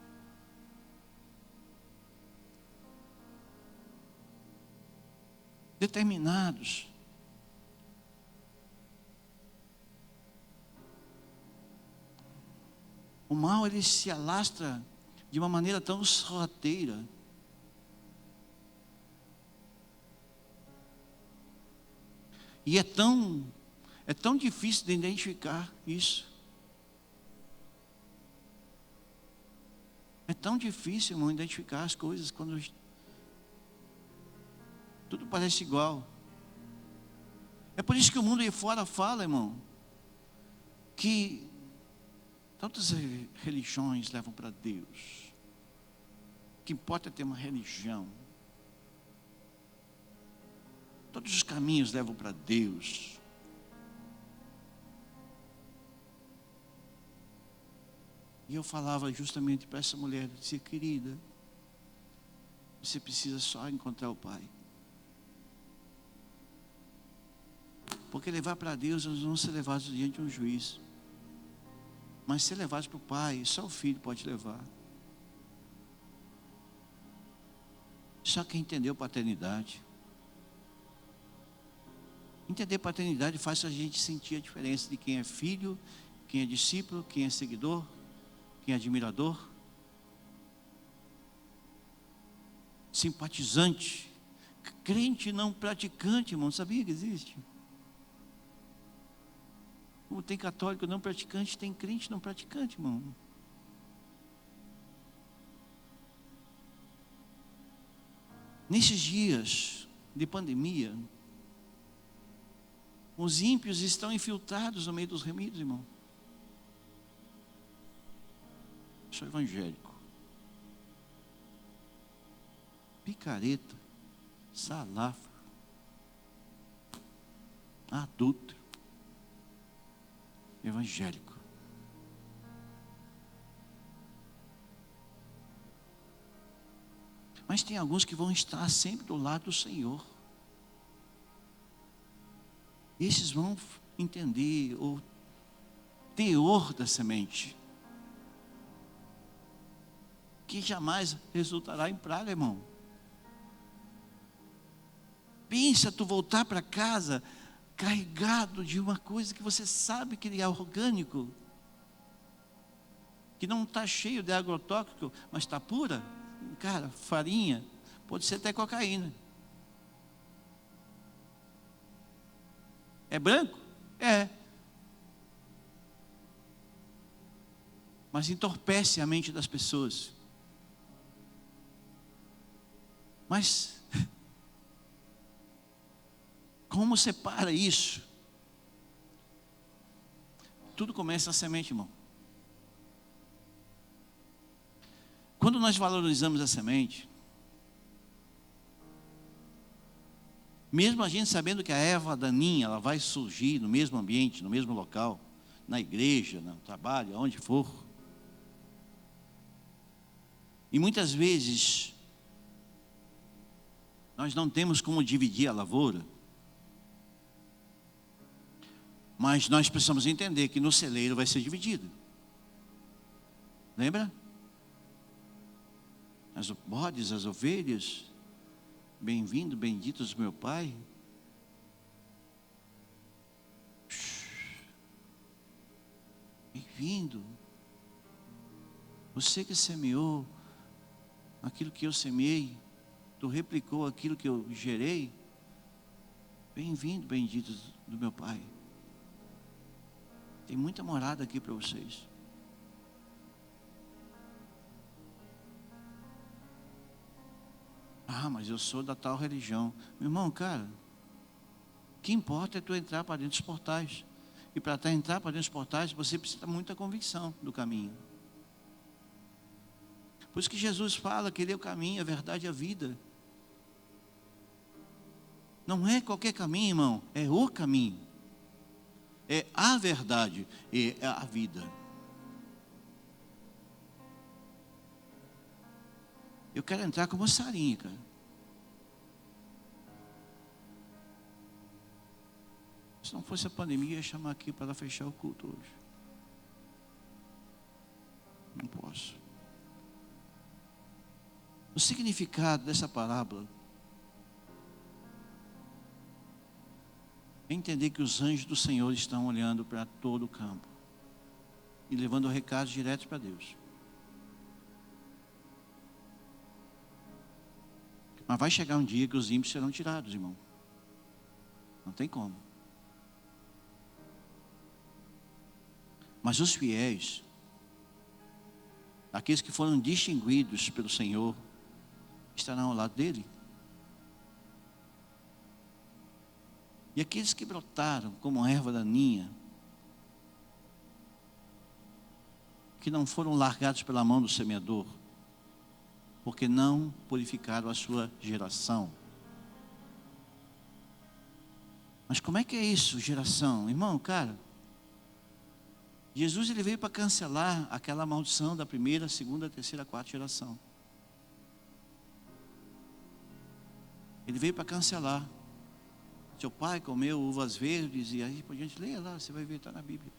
Determinados. O mal, ele se alastra de uma maneira tão sorrateira. E é tão difícil de identificar isso. É tão difícil, irmão, identificar as coisas quando tudo parece igual. É por isso que o mundo aí fora fala, irmão, que Todas as religiões levam para Deus. O que importa é ter uma religião. Todos os caminhos levam para Deus. E eu falava justamente para essa mulher, eu dizia, querida, você precisa só encontrar o Pai. Porque levar para Deus, nós vamos ser levados diante de um juiz. Mas ser levados para o Pai, só o Filho pode levar. Só quem entendeu paternidade. Entender paternidade faz a gente sentir a diferença de quem é filho, quem é discípulo, quem é seguidor, quem é admirador, simpatizante, crente não praticante, irmão, sabia que existe? Como tem católico não praticante, tem crente não praticante, irmão. Nesses dias de pandemia, os ímpios estão infiltrados no meio dos remidos, irmão. Sou evangélico. Picareta, salafra, adúltero, evangélico. Mas tem alguns que vão estar sempre do lado do Senhor. Esses vão entender o teor da semente, que jamais resultará em praga, irmão. Pensa tu voltar para casa carregado de uma coisa que você sabe que é orgânico, que não está cheio de agrotóxico, mas está pura. Cara, farinha, pode ser até cocaína. É branco? É. Mas entorpece a mente das pessoas. Mas como separa isso? Tudo começa na semente, irmão. Quando nós valorizamos a semente, mesmo a gente sabendo que a erva daninha, ela vai surgir no mesmo ambiente, no mesmo local, na igreja, no trabalho, aonde for. E muitas vezes, nós não temos como dividir a lavoura. Mas nós precisamos entender que no celeiro vai ser dividido. Lembra? As bodes, as ovelhas, bem-vindo, benditos meu Pai. Bem-vindo. Você que semeou aquilo que eu semeei, tu replicou aquilo que eu gerei. Bem-vindo, benditos do meu Pai. Tem muita morada aqui para vocês. Ah, mas eu sou da tal religião. Meu irmão, cara, o que importa é tu entrar para dentro dos portais. E para entrar para dentro dos portais, você precisa de muita convicção do caminho. Por isso que Jesus fala que Ele é o caminho, a verdade e a vida. Não é qualquer caminho, irmão, é o caminho. É a verdade e é a vida. Eu quero entrar como Sarinha, cara. Se não fosse a pandemia, eu ia chamar aqui para fechar o culto hoje. Não posso. O significado dessa parábola é entender que os anjos do Senhor estão olhando para todo o campo e levando recados diretos para Deus. Mas vai chegar um dia que os ímpios serão tirados, irmão. Não tem como. Mas os fiéis, aqueles que foram distinguidos pelo Senhor, estarão ao lado dele. E aqueles que brotaram como erva daninha, que não foram largados pela mão do semeador, porque não purificaram a sua geração. Mas como é que é isso, geração? Irmão, cara, Jesus ele veio para cancelar aquela maldição da primeira, segunda, terceira, quarta geração. Ele veio para cancelar. Seu pai comeu uvas verdes, e aí por diante, leia lá, você vai ver, está na Bíblia.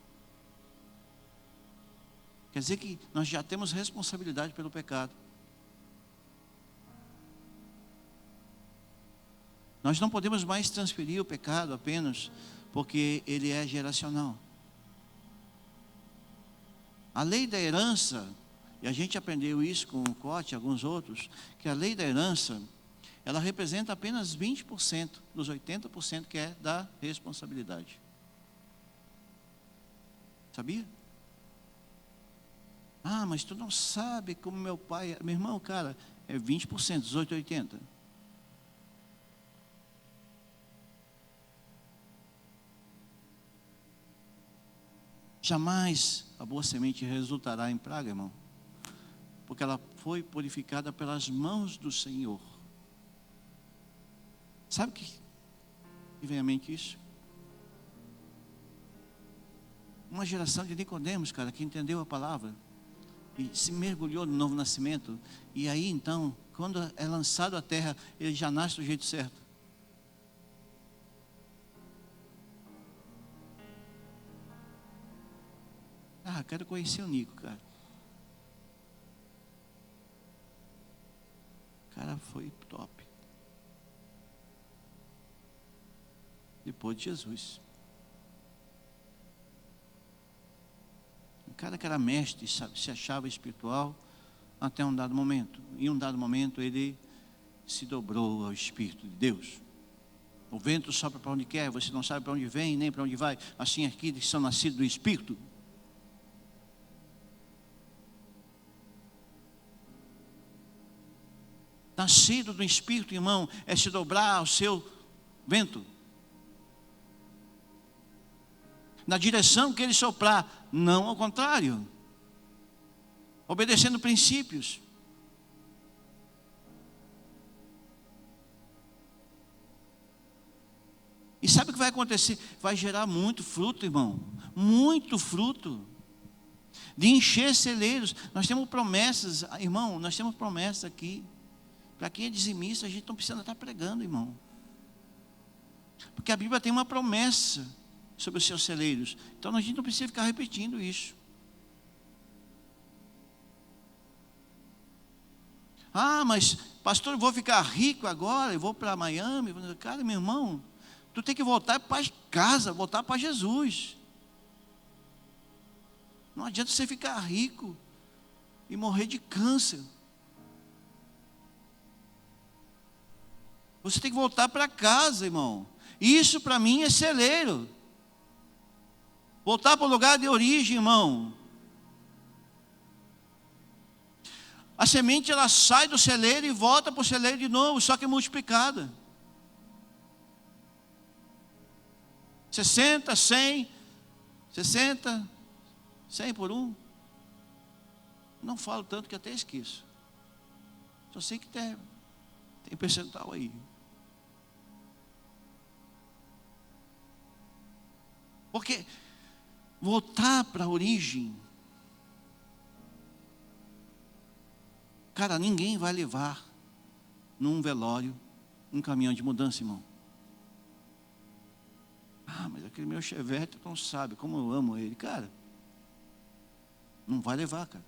Quer dizer que nós já temos responsabilidade pelo pecado. Nós não podemos mais transferir o pecado apenas porque ele é geracional. A lei da herança, e a gente aprendeu isso com o Cote e alguns outros, que a lei da herança, ela representa apenas 20% dos 80% que é da responsabilidade. Sabia? Ah, mas tu não sabe como meu pai... Meu irmão, cara, é 20%, 18, 80%. Jamais a boa semente resultará em praga, irmão. Porque ela foi purificada pelas mãos do Senhor. Sabe o que vem à mente isso? Uma geração de Nicodemos, cara, que entendeu a palavra e se mergulhou no novo nascimento. E aí então, quando é lançado à terra, ele já nasce do jeito certo. Ah, quero conhecer o Nico, cara. O cara foi top. Depois de Jesus. O cara que era mestre, se achava espiritual até um dado momento. Em um dado momento ele se dobrou ao Espírito de Deus. O vento sopra para onde quer, você não sabe para onde vem, nem para onde vai. Assim aqui que são nascidos do Espírito. Nascido do Espírito, irmão, é se dobrar ao seu vento. Na direção que ele soprar, não ao contrário. Obedecendo princípios. E sabe o que vai acontecer? Vai gerar muito fruto, irmão. Muito fruto. De encher celeiros. Nós temos promessas, irmão, nós temos promessas aqui. Para quem é dizimista, a gente não precisa estar pregando, irmão. Porque a Bíblia tem uma promessa sobre os seus celeiros. Então a gente não precisa ficar repetindo isso. Ah, mas pastor, eu vou ficar rico agora, eu vou para Miami. Cara, meu irmão, tu tem que voltar para casa, voltar para Jesus. Não adianta você ficar rico e morrer de câncer. Você tem que voltar para casa, irmão. Isso para mim é celeiro. Voltar para o lugar de origem, irmão. A semente ela sai do celeiro e volta para o celeiro de novo, só que multiplicada. 60, 100, 60, 100 por um. Não falo tanto que até esqueço. Só sei que tem percentual aí. Porque voltar para a origem, cara, ninguém vai levar num velório um caminhão de mudança, irmão. Ah, mas aquele meu Chevette, tu não sabe como eu amo ele. Cara, não vai levar, cara.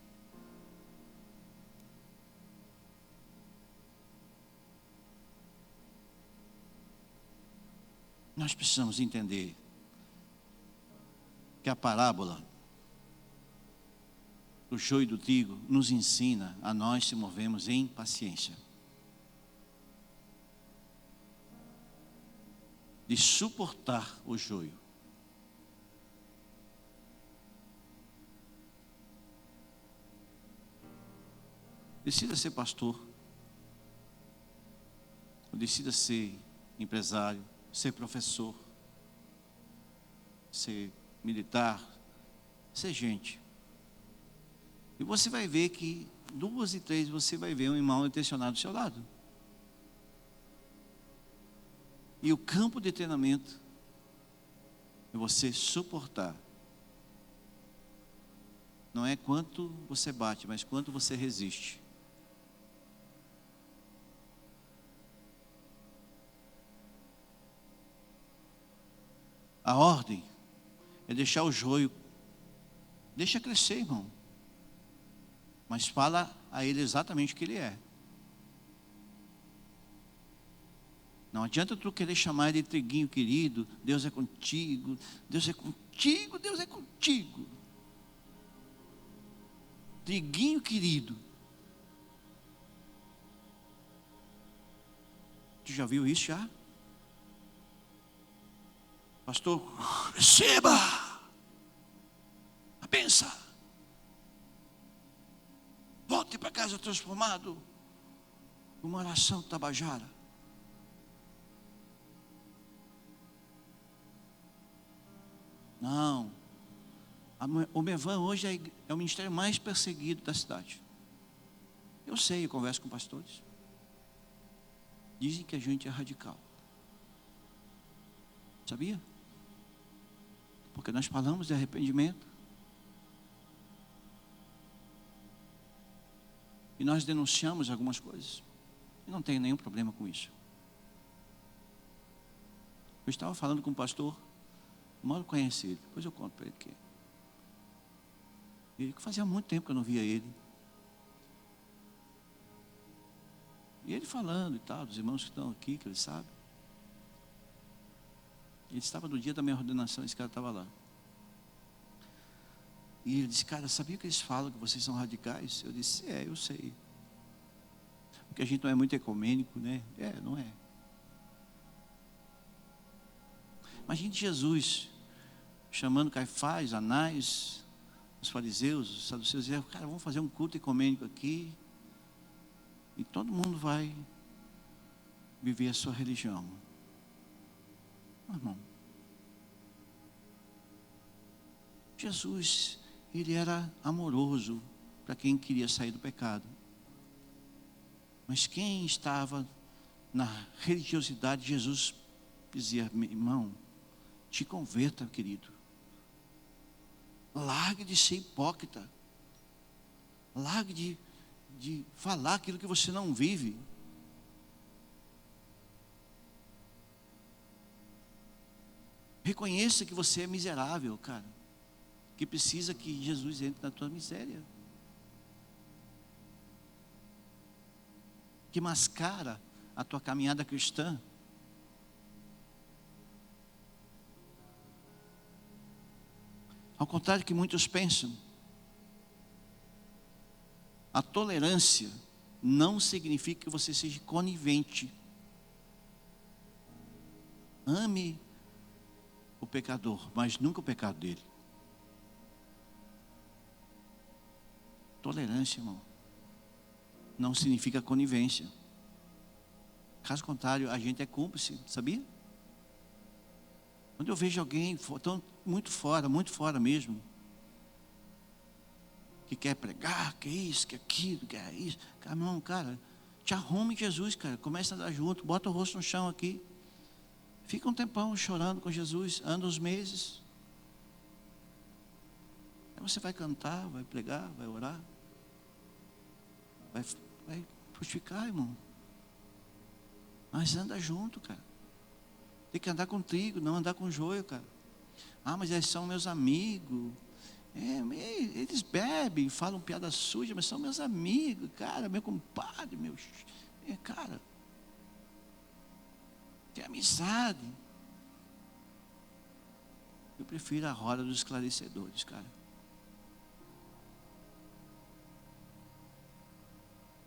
Nós precisamos entender que a parábola do joio e do trigo nos ensina a nós se movemos em paciência. De suportar o joio. Decida ser pastor. Ou decida ser empresário, ser professor, ser militar, ser gente. E você vai ver que 2 e 3 você vai ver um mal intencionado do seu lado. E o campo de treinamento é você suportar. Não é quanto você bate, mas quanto você resiste. A ordem é deixar o joio. Deixa crescer, irmão. Mas fala a ele exatamente o que ele é. Não adianta tu querer chamar ele de triguinho querido. Deus é contigo, Deus é contigo, Deus é contigo. Triguinho querido. Tu já viu isso já? Pastor, receba a bênção. Volte para casa transformado. Uma oração tabajara. Não. O Mevan hoje é o ministério mais perseguido da cidade. Eu sei, eu converso com pastores. Dizem que a gente é radical. Sabia? Porque nós falamos de arrependimento. E nós denunciamos algumas coisas. E não tenho nenhum problema com isso. Eu estava falando com um pastor. Mal conheci ele. Depois eu conto para ele que ele fazia muito tempo que eu não via ele. E ele falando e tal, dos irmãos que estão aqui, que ele sabe. Ele estava no dia da minha ordenação, esse cara estava lá. E ele disse, cara, sabia que eles falam que vocês são radicais? Eu disse, eu sei. Porque a gente não é muito ecumênico, né? Não é. Imagine Jesus chamando Caifás, Anás, os fariseus, os saduceus, e cara, vamos fazer um culto ecumênico aqui. E todo mundo vai viver a sua religião. Não, irmão. Jesus, ele era amoroso para quem queria sair do pecado. Mas quem estava na religiosidade, Jesus dizia, irmão, te converta, querido. Largue de ser hipócrita. Largue de falar aquilo que você não vive. Reconheça que você é miserável, cara. Que precisa que Jesus entre na tua miséria. Que mascara a tua caminhada cristã. Ao contrário do que muitos pensam, a tolerância não significa que você seja conivente. Ame o pecador, mas nunca o pecado dele. Tolerância, irmão, não significa conivência. Caso contrário, a gente é cúmplice, sabia? Quando eu vejo alguém tão muito fora mesmo, que quer pregar, que é isso, que é aquilo, que é isso, cara, te arrume Jesus, cara, começa a andar junto, bota o rosto no chão aqui, fica um tempão chorando com Jesus, anda uns meses, aí você vai cantar, vai pregar, vai orar, vai frutificar, irmão, mas anda junto, cara. Tem que andar com trigo, não andar com joio, cara. Mas eles são meus amigos. Eles bebem, falam piada suja, mas são meus amigos, cara, meu compadre, cara. Tem amizade. Eu prefiro a roda dos esclarecedores, cara.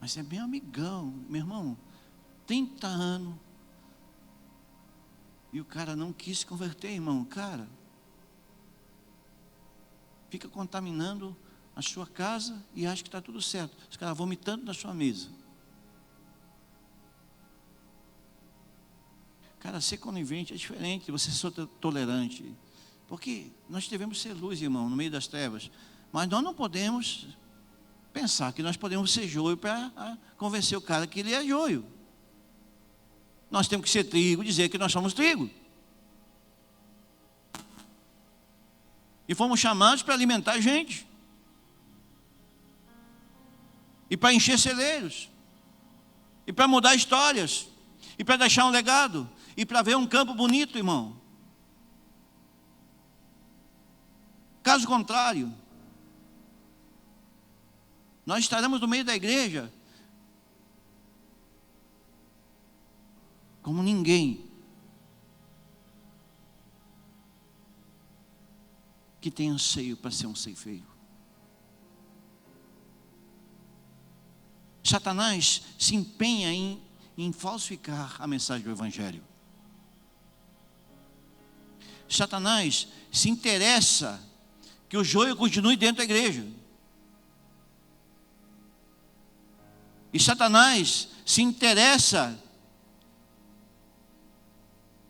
Mas é meu amigão, meu irmão, 30 anos. E o cara não quis se converter, irmão, cara. Fica contaminando a sua casa e acha que está tudo certo. Os caras vomitando na sua mesa. Cara, ser conivente é diferente de você ser tolerante. Porque nós devemos ser luz, irmão, no meio das trevas. Mas nós não podemos pensar que nós podemos ser joio para convencer o cara que ele é joio. Nós temos que ser trigo, dizer que nós somos trigo. E fomos chamados para alimentar a gente. E para encher celeiros. E para mudar histórias. E para deixar um legado. E para ver um campo bonito, irmão. Caso contrário, nós estaremos no meio da igreja como ninguém que tem anseio para ser um ceifeiro. Satanás se empenha em falsificar a mensagem do Evangelho. Satanás se interessa que o joio continue dentro da igreja. E Satanás se interessa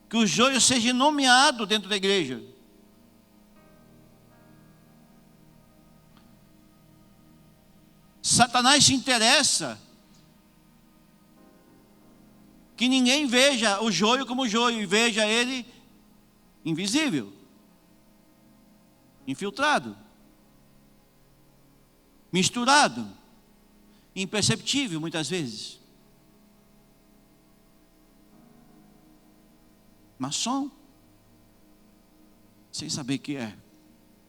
que o joio seja nomeado dentro da igreja. Satanás se interessa que ninguém veja o joio como joio e veja ele invisível, infiltrado, misturado, imperceptível muitas vezes. Maçom, sem saber o que é.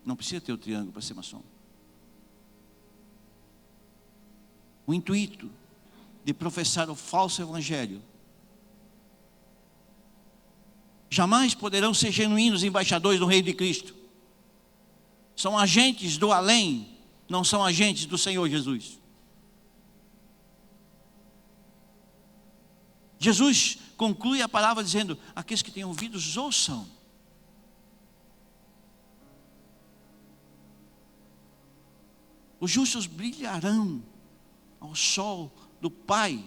Não precisa ter o triângulo para ser maçom. O intuito de professar o falso evangelho jamais poderão ser genuínos embaixadores do Reino de Cristo. São agentes do além, não são agentes do Senhor Jesus. Jesus conclui a palavra dizendo: aqueles que têm ouvidos, ouçam. Os justos brilharão ao sol do Pai.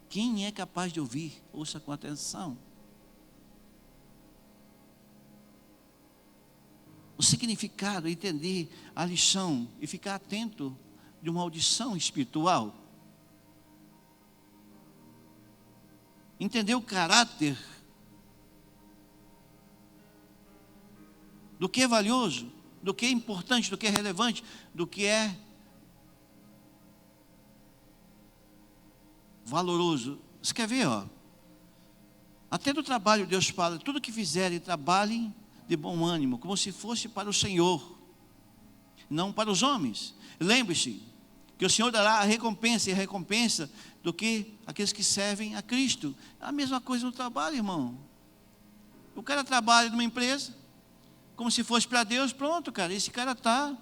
Quem é capaz de ouvir? Ouça com atenção. O significado, entender a lição e ficar atento de uma audição espiritual. Entender o caráter do que é valioso, do que é importante, do que é relevante, do que é valoroso. Você quer ver, ó? Até do trabalho Deus fala: tudo que fizerem, trabalhem de bom ânimo, como se fosse para o Senhor, não para os homens. Lembre-se que o Senhor dará a recompensa, e a recompensa do que aqueles que servem a Cristo. É a mesma coisa no trabalho, irmão. O cara trabalha numa empresa como se fosse para Deus. Pronto, cara, esse cara está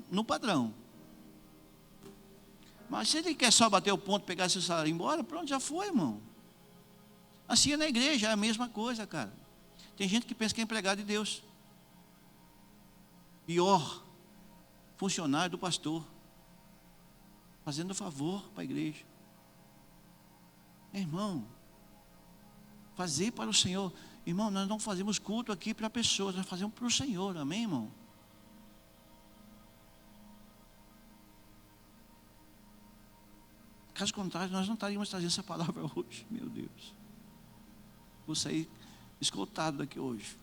no padrão. Mas se ele quer só bater o ponto, pegar seu salário e ir embora, pronto, já foi, irmão. Assim é na igreja, é a mesma coisa, cara. Tem gente que pensa que é empregado de Deus. Pior, funcionário do pastor, fazendo favor para a igreja. Irmão, fazer para o Senhor. Irmão, nós não fazemos culto aqui para pessoas, nós fazemos para o Senhor, amém, irmão? Caso contrário, nós não estaríamos trazendo essa palavra hoje, meu Deus. Vou sair escoltado daqui hoje.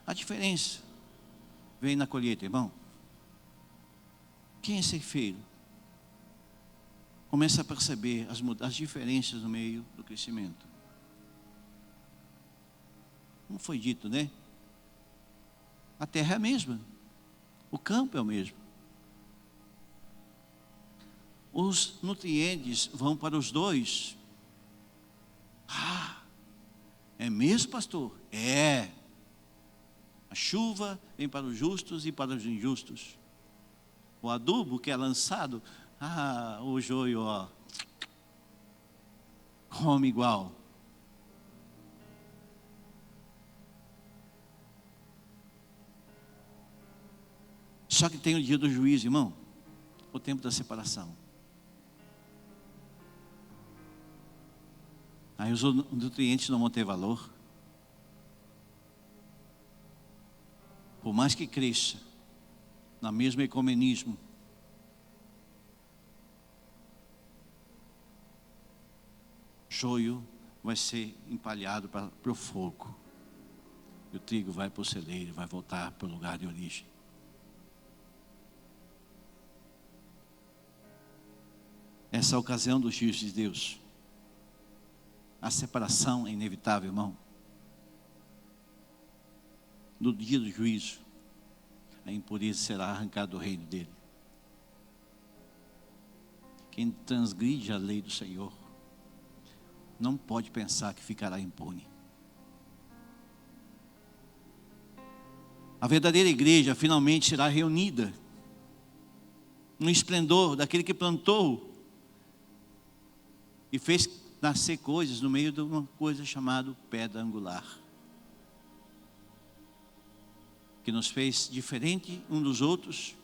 A diferença vem na colheita, irmão. Quem é ceifeiro começa a perceber as diferenças no meio do crescimento. Como foi dito, né? A terra é a mesma, o campo é o mesmo. Os nutrientes vão para os dois. Ah, é mesmo, pastor? É. A chuva vem para os justos e para os injustos. O adubo que é lançado, o joio, ó, come igual. Só que tem o dia do juízo, irmão, o tempo da separação. Aí os nutrientes não vão ter valor. Por mais que cresça, no mesmo ecumenismo, joio vai ser empalhado para o fogo. E o trigo vai para o celeiro, vai voltar para o lugar de origem. Essa é a ocasião do juízo de Deus. A separação é inevitável, irmão. No dia do juízo, a impureza será arrancada do reino dele. Quem transgride a lei do Senhor não pode pensar que ficará impune. A verdadeira igreja finalmente será reunida no esplendor daquele que plantou e fez nascer coisas no meio de uma coisa chamada pedra angular, que nos fez diferente um dos outros,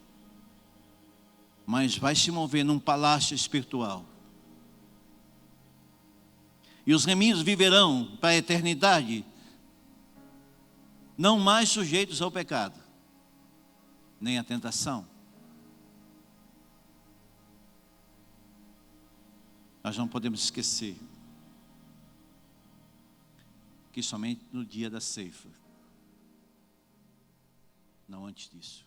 mas vai se mover num palácio espiritual. E os remidos viverão para a eternidade, não mais sujeitos ao pecado, nem à tentação. Nós não podemos esquecer que somente no dia da ceifa, não antes disso,